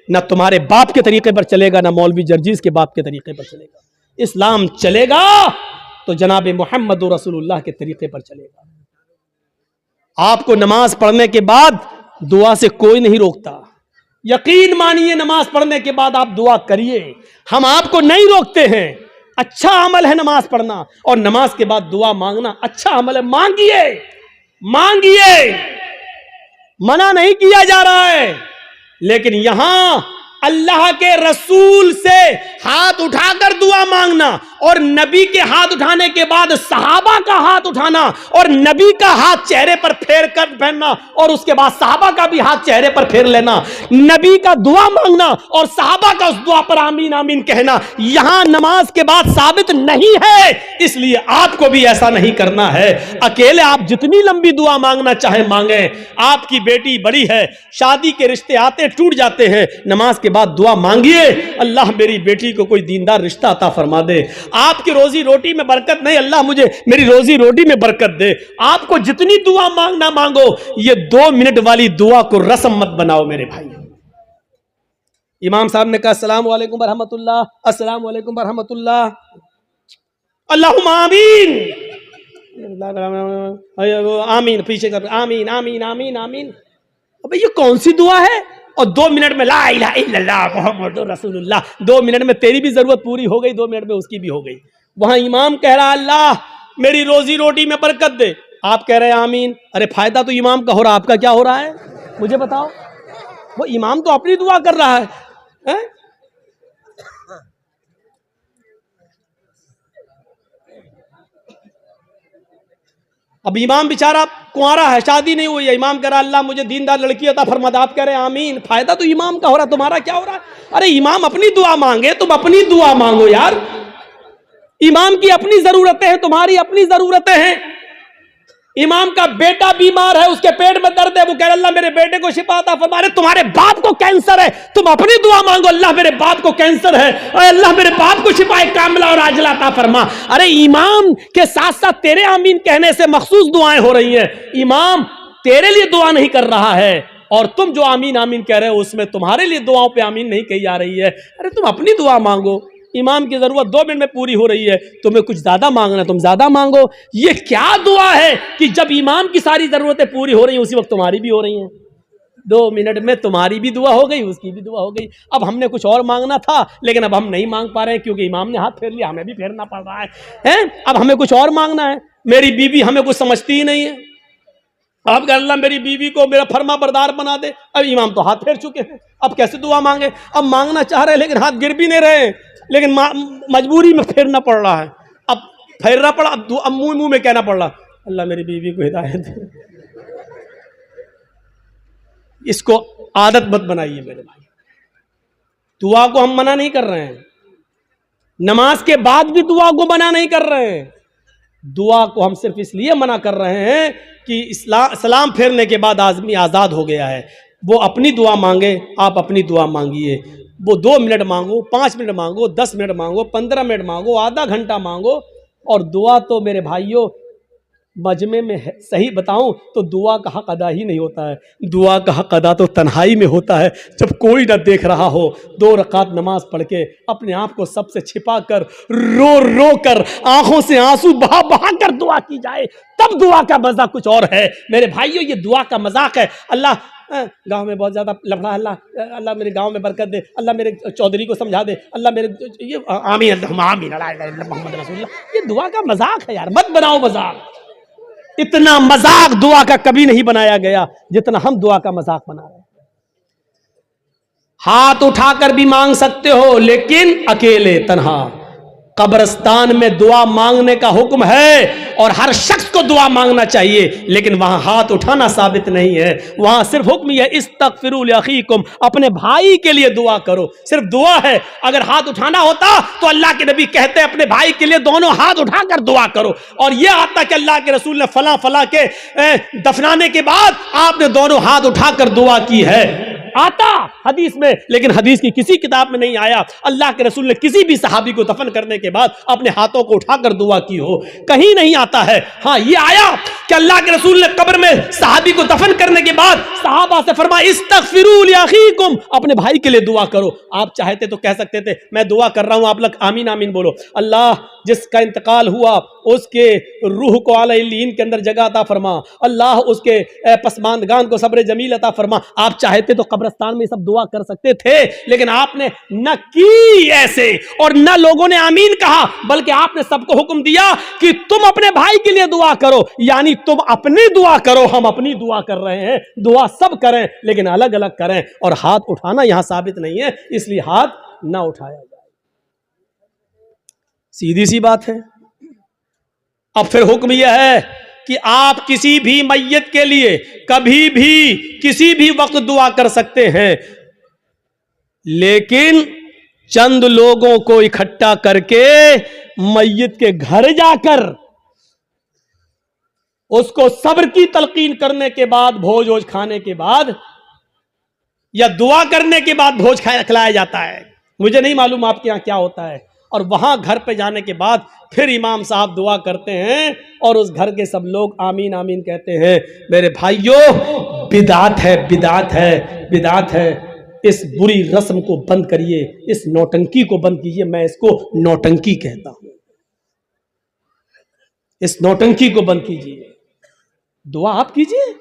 न तुम्हारे बाप के तरीके पर चलेगा, न मौलवी जर्जीज के बाप के तरीके पर चलेगा। इस्लाम चलेगा तो जनाब मोहम्मद रसूलुल्लाह के तरीके पर चलेगा। आपको नमाज पढ़ने के बाद दुआ से कोई नहीं रोकता। यकीन मानिए, नमाज पढ़ने के बाद आप दुआ करिए, हम आपको नहीं रोकते हैं। अच्छा अमल है नमाज पढ़ना, और नमाज के बाद दुआ मांगना अच्छा अमल है। मांगिए, मांगिए, मना नहीं किया जा रहा है। लेकिन यहां अल्लाह के रसूल से हाथ उठाकर दुआ मांगना, और नबी के हाथ उठाने के बाद सहाबा का हाथ उठाना, और नबी का हाथ चेहरे पर फेर कर पहनना, और उसके बाद सहाबा का भी हाथ चेहरे पर फेर लेना, नबी का दुआ मांगना और सहाबा का उस दुआ पर आमीन आमीन कहना, यहां नमाज के बाद साबित नहीं है। इसलिए आपको भी ऐसा नहीं करना है। अकेले आप जितनी लंबी दुआ मांगना चाहे मांगे। आपकी बेटी बड़ी है, शादी के रिश्ते आते टूट जाते हैं, नमाज के बाद दुआ मांगिए, अल्लाह मेरी बेटी को कोई दीनदार रिश्ता अता फरमा दे। आपकी रोजी रोटी में बरकत नहीं, अल्लाह मुझे मेरी रोजी रोटी में बरकत दे। आपको जितनी दुआ मांगना मांगो, ये 2 मिनट वाली दुआ को रस्म मत बनाओ मेरे भाई। इमाम साहब ने कहा अस्सलाम वालेकुम रहमतुल्लाह, अस्सलाम वालेकुम रहमतुल्लाह, अल्लाहुम्मा आमीन, आमीन, पीछे कर आमीन आमीन आमीन आमीन। अबे ये कौन सी दुआ है? और 2 मिनट में ला इलाहा इल्लल्लाह मुहम्मदुर रसूलुल्लाह। 2 मिनट में तेरी भी जरूरत पूरी हो गई, 2 मिनट में उसकी भी हो गई। वहां इमाम कह रहा अल्लाह मेरी रोजी रोटी में बरकत दे, आप कह रहे हैं आमीन। अरे फायदा तो इमाम का हो रहा, आपका क्या हो रहा है मुझे बताओ? वो इमाम तो अपनी दुआ कर रहा है? अब इमाम बेचारा कुंवारा है, शादी नहीं हुई है, इमाम कह रहा अल्लाह मुझे दीनदार लड़की अता फरमा दे, आप कह रहे हैं आमीन। फायदा तो इमाम का हो रहा, तुम्हारा क्या हो रहा है? अरे इमाम अपनी दुआ मांगे, तुम अपनी दुआ मांगो यार। इमाम की अपनी जरूरतें हैं, तुम्हारी अपनी जरूरतें हैं। इमाम का बेटा बीमार है, उसके पेट में दर्द है, वो कह रहा अल्लाह मेरे बेटे को शिफा अता फरमा। तुम्हारे बाप को कैंसर है, तुम अपनी दुआ मांगो, अल्लाह मेरे बाप को कैंसर है, अल्लाह मेरे बाप को शिफा कामिला और आजिला अता फरमा। अरे इमाम के साथ साथ तेरे आमीन कहने से मखसूस दुआएं हो रही हैं। इमाम तेरे लिए दुआ नहीं कर रहा है, और तुम जो आमीन आमीन कह रहे हो उसमें तुम्हारे लिए दुआओं पे आमीन नहीं कही जा रही है। अरे तुम अपनी दुआ मांगो, इमाम की जरूरत 2 मिनट में पूरी हो रही है, तुम्हें कुछ ज्यादा मांगना तुम ज्यादा मांगो। ये क्या दुआ है कि जब इमाम की सारी जरूरतें पूरी हो रही हैं उसी वक्त तुम्हारी भी हो रही हैं। 2 मिनट में तुम्हारी भी दुआ हो गई, उसकी भी दुआ हो गई। अब हमने कुछ और मांगना था, लेकिन अब हम नहीं मांग पा रहे हैं क्योंकि इमाम ने हाथ फेर लिया, हमें भी फेरना पड़ रहा है? अब हमें कुछ और मांगना है। मेरी बीवी हमें कुछ समझती ही नहीं है, अब कह अल्लाह मेरी बीवी को मेरा फर्मा बरदार बना दे। अब इमाम तो हाथ फेर चुके हैं, अब कैसे दुआ मांगे? अब मांगना चाह रहे हैं लेकिन हाथ गिर भी नहीं रहे, लेकिन मजबूरी में फेरना पड़ रहा है। अब फेरना पड़ा, अब मुंह में कहना पड़ रहा अल्लाह मेरी बीवी को हिदायत दे। इसको आदत मत बनाइए मेरे भाई। दुआ को हम मना नहीं कर रहे हैं, नमाज के बाद भी दुआ को मना नहीं कर रहे हैं, दुआ को हम सिर्फ इसलिए मना कर रहे हैं कि सलाम फेरने के बाद आदमी आज़ाद हो गया है। वो अपनी दुआ मांगे, आप अपनी दुआ मांगिए। वो 2 मिनट मांगो, 5 मिनट मांगो, 10 मिनट मांगो, 15 मिनट मांगो, आधा घंटा मांगो। और दुआ तो मेरे भाइयों मजमे में है, सही बताऊं तो दुआ का हक अदा ही नहीं होता है। दुआ का हक अदा तो तन्हाई में होता है, जब कोई ना देख रहा हो, 2 रकात नमाज पढ़ के अपने आप को सबसे छिपा कर, रो रो कर, आंखों से आंसू बहा बहा कर दुआ की जाए, तब दुआ का मजा कुछ और है। मेरे भाइयों ये दुआ का मजाक है। अल्लाह गांव में बहुत ज़्यादा लफड़ा, अल्लाह मेरे गांव में बरकत दे, अल्लाह मेरे चौधरी को समझा दे, अल्लाह मेरे ये आमीन आमीन मोहम्मद रसूलुल्लाह। ये दुआ का मजाक है यार, मत बनाओ मजाक। इतना मजाक दुआ का कभी नहीं बनाया गया जितना हम दुआ का मजाक बना रहे हैं। हाथ उठाकर भी मांग सकते हो, लेकिन अकेले तन्हा। कब्रिस्तान में दुआ मांगने का हुक्म है और हर शख्स को दुआ मांगना चाहिए, लेकिन वहां हाथ उठाना साबित नहीं है। वहां सिर्फ हुक्म यह इस्तगफिरू लिअखीकुम, अपने भाई के लिए दुआ करो, सिर्फ दुआ है। अगर हाथ उठाना होता तो अल्लाह के नबी कहते अपने भाई के लिए दोनों हाथ उठाकर दुआ करो। और यह आता कि अल्लाह के रसूल ने फला फला के दफनाने के बाद आपने दोनों हाथ उठाकर दुआ की है, आता हदीस में, लेकिन हदीस की किसी किताब में नहीं आया अल्लाह के रसूल ने किसी भी सहाबी को दफन करने के बाद अपने हाथों को उठाकर दुआ की हो, कहीं नहीं आता है। हाँ ये आया कि अल्लाह के रसूल ने कब्र में सहाबी को दफन करने के बाद सहाबा से फरमाया इस्तगफिरू लिअखीकुम, अपने भाई के लिए दुआ करो। आप चाहते तो कह सकते थे मैं दुआ कर रहा हूं, आप लोग आमीन आमीन बोलो, अल्लाह जिसका इंतकाल हुआ उसके रूह को आला इल्लीन के अंदर जगह अता फरमा, अल्लाह उसके पसमानदगान को सब्र जमील अता फरमा। आप चाहते तो कब्रिस्तान में सब दुआ कर सकते थे, लेकिन आपने न की ऐसे और न लोगों ने आमीन कहा, बल्कि आपने सबको हुक्म दिया कि तुम अपने भाई के लिए दुआ करो। यानी तुम अपनी दुआ करो, हम अपनी दुआ कर रहे हैं। दुआ सब करें लेकिन अलग अलग करें, और हाथ उठाना यहां साबित नहीं है, इसलिए हाथ ना उठाया जाए। सीधी सी बात है। अब फिर हुक्म यह है कि आप किसी भी मैयत के लिए कभी भी किसी भी वक्त दुआ कर सकते हैं, लेकिन चंद लोगों को इकट्ठा करके मैयत के घर जाकर उसको सब्र की तलकीन करने के बाद, भोज वोज खाने के बाद या दुआ करने के बाद भोज खिलाया जाता है। मुझे नहीं मालूम आपके यहां क्या होता है। और वहां घर पे जाने के बाद फिर इमाम साहब दुआ करते हैं और उस घर के सब लोग आमीन आमीन कहते हैं। मेरे भाइयों बिदात है, बिदात है, बिदात है। इस बुरी रस्म को बंद करिए, इस नौटंकी को बंद कीजिए। मैं इसको नौटंकी कहता हूं। इस नौटंकी को बंद कीजिए, दुआ आप कीजिए।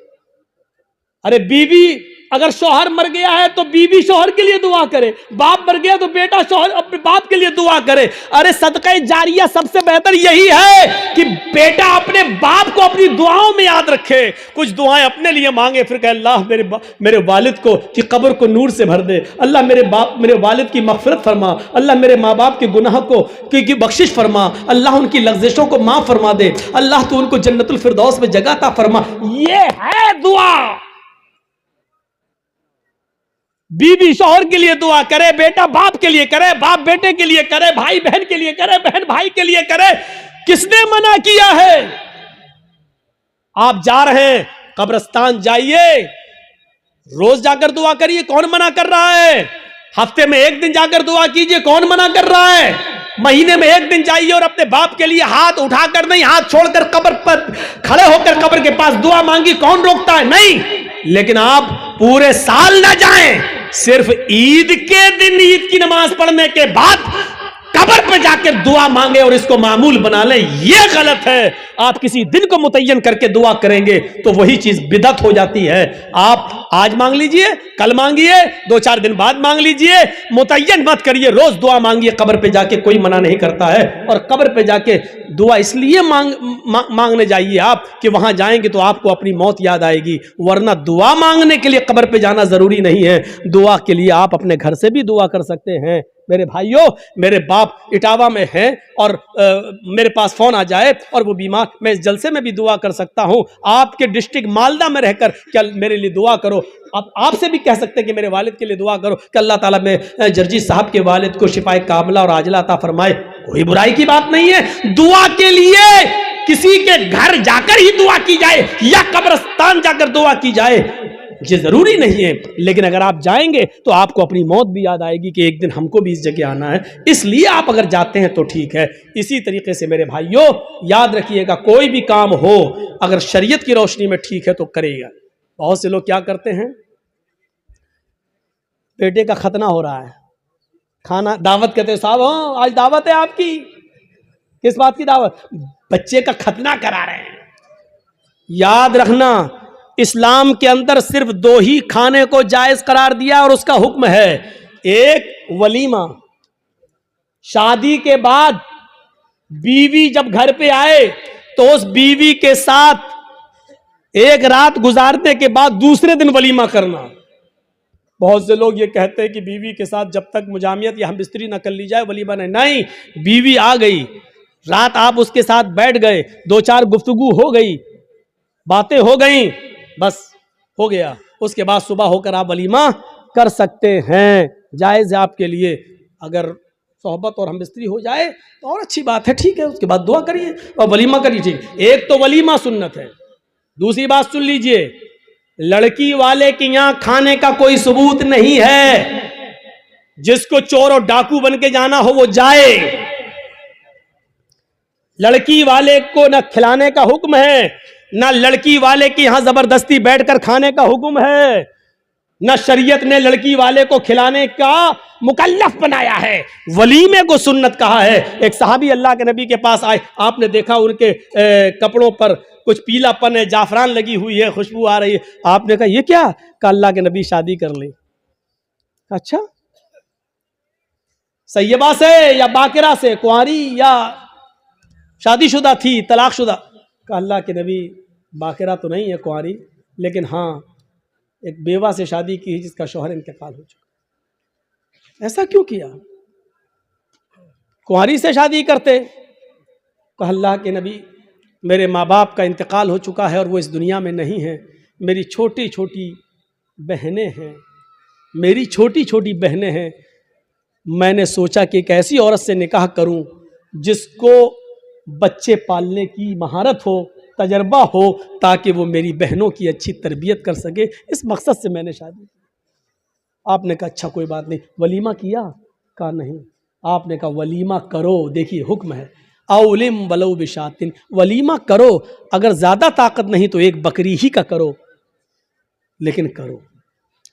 अरे बीवी अगर शौहर मर गया है तो बीवी शौहर के लिए दुआ करे, बाप मर गया तो बेटा शौहर अपने बाप के लिए दुआ करे। अरे सदका जारिया सबसे बेहतर यही है कि बेटा अपने बाप को अपनी दुआओं में याद रखे, कुछ दुआएं अपने लिए मांगे, फिर कहे अल्लाह मेरे वालिद को की कब्र को नूर से भर दे, अल्लाह मेरे वालिद की मग़फ़िरत फरमा, अल्लाह मेरे माँ बाप के गुनाह को की बख्शिश फरमा, अल्लाह उनकी लग़्ज़िशों को माफ़ फरमा दे, अल्लाह तो उनको जन्नतुल फिरदौस में जगह अता फरमा। ये है दुआ। बीवी शौहर के लिए दुआ करे, बेटा बाप के लिए करे, बाप बेटे के लिए करे, भाई बहन के लिए करे, बहन भाई के लिए करे। किसने मना किया है? आप जा रहे हैं कब्रिस्तान, जाइए, रोज जाकर दुआ करिए, कौन मना कर रहा है? हफ्ते में 1 दिन जाकर दुआ कीजिए, कौन मना कर रहा है? महीने में 1 दिन जाइए और अपने बाप के लिए हाथ उठाकर नहीं, हाथ छोड़कर कब्र पर खड़े होकर कब्र के पास दुआ मांगी, कौन रोकता है? नहीं। लेकिन आप पूरे साल ना जाएं, सिर्फ ईद के दिन ईद की नमाज पढ़ने के बाद कब्र पे जाकर दुआ मांगे और इसको मामूल बना लें, यह गलत है। आप किसी दिन को मुतय्यन करके दुआ करेंगे तो वही चीज बिदअत हो जाती है। आप आज मांग लीजिए, कल मांगिए, 2-4 दिन बाद मांग लीजिए, मुतय्यन मत करिए, रोज दुआ मांगिए कब्र पे जाके, कोई मना नहीं करता है। और कब्र पे जाके दुआ इसलिए मांगने जाइए आप कि वहां जाएंगे तो आपको अपनी मौत याद आएगी, वरना दुआ मांगने के लिए कब्र पे जाना जरूरी नहीं है। दुआ के लिए आप अपने घर से भी दुआ कर सकते हैं। मेरे भाइयों, मेरे बाप इटावा में हैं और मेरे पास फ़ोन आ जाए और वो बीमार, मैं इस जलसे में भी दुआ कर सकता हूँ। आपके डिस्ट्रिक्ट मालदा में रहकर क्या मेरे लिए दुआ करो। अब आपसे भी कह सकते हैं कि मेरे वालिद के लिए दुआ करो कि अल्लाह ताला में जर्जी साहब के वालिद को शिफाए कामला और आजला अता फरमाए। कोई बुराई की बात नहीं है। दुआ के लिए किसी के घर जाकर ही दुआ की जाए या कब्रिस्तान जाकर दुआ की जाए, ये जरूरी नहीं है। लेकिन अगर आप जाएंगे तो आपको अपनी मौत भी याद आएगी कि एक दिन हमको भी इस जगह आना है, इसलिए आप अगर जाते हैं तो ठीक है। इसी तरीके से मेरे भाइयों याद रखिएगा, कोई भी काम हो अगर शरीयत की रोशनी में ठीक है तो करेगा। बहुत से लोग क्या करते हैं, बेटे का खतना हो रहा है, खाना दावत कहते हैं, साहब हाँ आज दावत है आपकी, किस बात की दावत? बच्चे का खतना करा रहे हैं। याद रखना इस्लाम के अंदर सिर्फ दो ही खाने को जायज करार दिया और उसका हुक्म है, एक वलीमा, शादी के बाद बीवी जब घर पे आए तो उस बीवी के साथ एक रात गुजारने के बाद दूसरे दिन वलीमा करना। बहुत से लोग ये कहते हैं कि बीवी के साथ जब तक मुजामियत या हम बिस्तरी न कर ली जाए वलीमा नहीं, बीवी आ गई, रात आप उसके साथ बैठ गए, दो चार गुफ्तगू हो गई, बातें हो गई, बस हो गया, उसके बाद सुबह होकर आप वलीमा कर सकते हैं, जायज़ है आपके लिए। अगर सोहबत और हम बिस्तरी हो जाए तो और अच्छी बात है, ठीक है, उसके बाद दुआ करिए और वलीमा करिए, ठीक। एक तो वलीमा सुन्नत है। दूसरी बात सुन लीजिए, लड़की वाले के यहां खाने का कोई सबूत नहीं है, जिसको चोर और डाकू बन के जाना हो वो जाए। लड़की वाले को न खिलाने का हुक्म है, न लड़की वाले के यहां जबरदस्ती बैठकर खाने का हुक्म है, न शरीयत ने लड़की वाले को खिलाने का मुकल्लफ बनाया है, वलीमे को सुन्नत कहा है। एक सहाबी अल्लाह के नबी के पास आए, आपने देखा उनके कपड़ों पर कुछ पीलापन है, जाफरान लगी हुई है, खुशबू आ रही है, आपने कहा ये क्या? कहा अल्लाह के नबी शादी कर ले। अच्छा, सैयबा से या बाकिरा से, कुंवारी या शादीशुदा थी, तलाकशुदा? कहा अल्लाह के नबी बाकिरा तो नहीं है, कुंवारी, लेकिन हाँ एक बेवा से शादी की जिसका शौहर इंतकाल हो चुका। ऐसा क्यों किया? कुंवारी से शादी करते। कहा अल्लाह के नबी मेरे माँ बाप का इंतकाल हो चुका है और वो इस दुनिया में नहीं है, मेरी छोटी छोटी बहनें हैं, मेरी छोटी छोटी बहनें हैं, मैंने सोचा कि एक ऐसी औरत से निकाह करूं जिसको बच्चे पालने की महारत हो, तजर्बा हो, ताकि वो मेरी बहनों की अच्छी तरबियत कर सके, इस मकसद से मैंने शादी की। आपने कहा अच्छा कोई बात नहीं, वलीमा किया? कहा नहीं। आपने कहा वलीमा करो, देखिए हुक्म है, औलिम वलौ बिशातिन, वलीमा करो, अगर ज़्यादा ताकत नहीं तो एक बकरी ही का करो, लेकिन करो।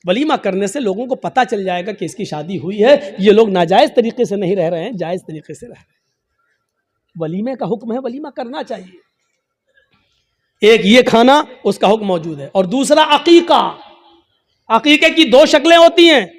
वलीमा करने से लोगों को पता चल जाएगा कि इसकी शादी हुई है, ये लोग नाजायज़ तरीके से नहीं रह रहे हैं, जायज़ तरीके से रह रहे हैं। वलीमे का हुक्म है, वलीमा करना चाहिए। एक ये खाना, उसका हुक्म मौजूद है। और दूसरा अकीका। अकीके की दो शक्लें होती हैं।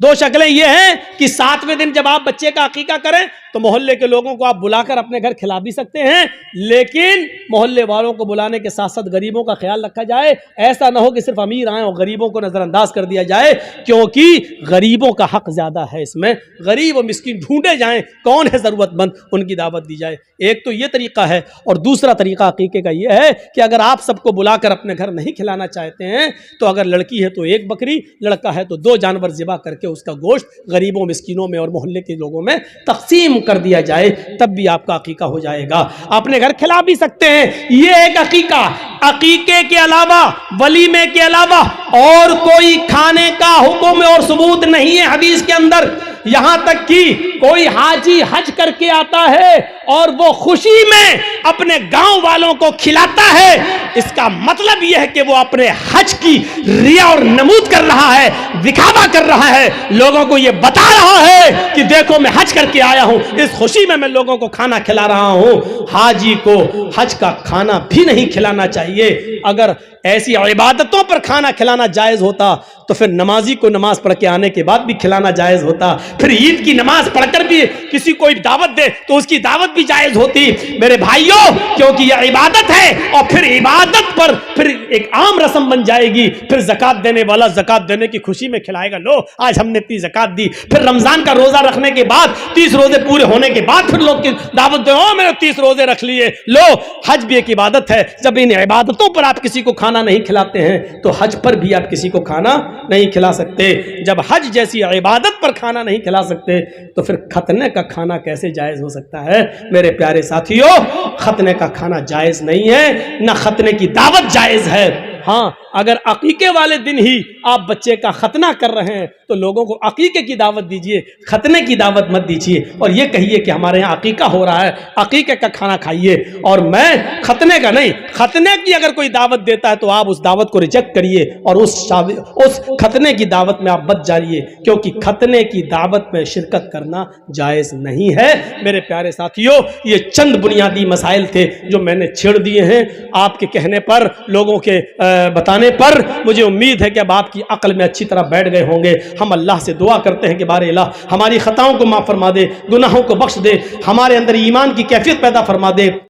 दो शक्लें ये हैं कि 7वें दिन जब आप बच्चे का अकीका करें तो मोहल्ले के लोगों को आप बुलाकर अपने घर खिला भी सकते हैं, लेकिन मोहल्ले वालों को बुलाने के साथ साथ गरीबों का ख्याल रखा जाए। ऐसा ना हो कि सिर्फ अमीर आए और गरीबों को नज़रअंदाज कर दिया जाए, क्योंकि गरीबों का हक ज़्यादा है इसमें। गरीब और मिस्किन ढूंढे जाएं, कौन है ज़रूरतमंद, उनकी दावत दी जाए। एक तो ये तरीका है। और दूसरा तरीका अकीके का ये है कि अगर आप सबको बुलाकर अपने घर नहीं खिलाना चाहते हैं तो अगर लड़की है तो एक बकरी, लड़का है तो 2 जानवर ज़िबा करके उसका गोश्त गरीबों, मिस्किनों में और मोहल्ले के लोगों में तकसीम कर दिया जाए, तब भी आपका अकीका हो जाएगा। अपने घर खिला भी सकते हैं, ये एक अकीका। अकीके के अलावा, वलीमे के अलावा और कोई खाने का हुक्म और सबूत नहीं है हदीस के अंदर। यहां तक कि कोई हाजी हज करके आता है और वो खुशी में अपने गांव वालों को खिलाता है, इसका मतलब यह है कि वो अपने हज की रिया और नमूद कर रहा है, दिखावा कर रहा है, लोगों को ये बता रहा है कि देखो मैं हज करके आया हूं, इस खुशी में मैं लोगों को खाना खिला रहा हूं। हाजी को हज का खाना भी नहीं खिलाना चाहिए। अगर ऐसी इबादतों पर खाना खिलाना जायज़ होता तो फिर नमाजी को नमाज पढ़ के आने के बाद भी खिलाना जायज़ होता। फिर ईद की नमाज पढ़कर भी किसी को दावत दे तो उसकी दावत भी जायज़ होती। मेरे भाइयों, क्योंकि यह इबादत है और फिर इबादत पर फिर एक आम रस्म बन जाएगी। फिर ज़कात देने वाला ज़कात देने की खुशी में खिलाएगा, लो आज हमने इतनी ज़कात दी। फिर रमज़ान का रोज़ा रखने के बाद 30 रोज़े पूरे होने के बाद फिर लोग की दावत दे, ओ मैंने 30 रोज़े रख लिए। लो, हज भी एक इबादत है। जब इन इबादतों पर आप किसी को खाना नहीं खिलाते हैं तो हज पर भी आप किसी को खाना नहीं खिला सकते। जब हज जैसी इबादत पर खाना नहीं खिला सकते तो फिर फिर खतने का खाना कैसे जायज़ हो सकता है? मेरे प्यारे साथियों, खतने का खाना जायज़ नहीं है, ना खतने की दावत जायज़ है। हाँ, अगर अकीके वाले दिन ही आप बच्चे का खतना कर रहे हैं तो लोगों को अकीके की दावत दीजिए, खतने की दावत मत दीजिए। और ये कहिए कि हमारे यहाँ अकीका हो रहा है, अकीके का खाना खाइए। और मैं खतने का नहीं, खतने की अगर कोई दावत देता है तो आप उस दावत को रिजेक्ट करिए और उस खतने की दावत में आप मत जाइए, क्योंकि खतने की दावत में शिरकत करना जायज़ नहीं है। मेरे प्यारे साथियों, ये चंद बुनियादी मसाइल थे जो मैंने छेड़ दिए हैं आपके कहने पर, लोगों के बताने पर। मुझे उम्मीद है कि अब आपकी अक्ल में अच्छी तरह बैठ गए होंगे। हम अल्लाह से दुआ करते हैं कि बारे अल्लाह हमारी खताओं को माफ़ फरमा दे, गुनाहों को बख्श दे, हमारे अंदर ईमान की कैफियत पैदा फरमा दे।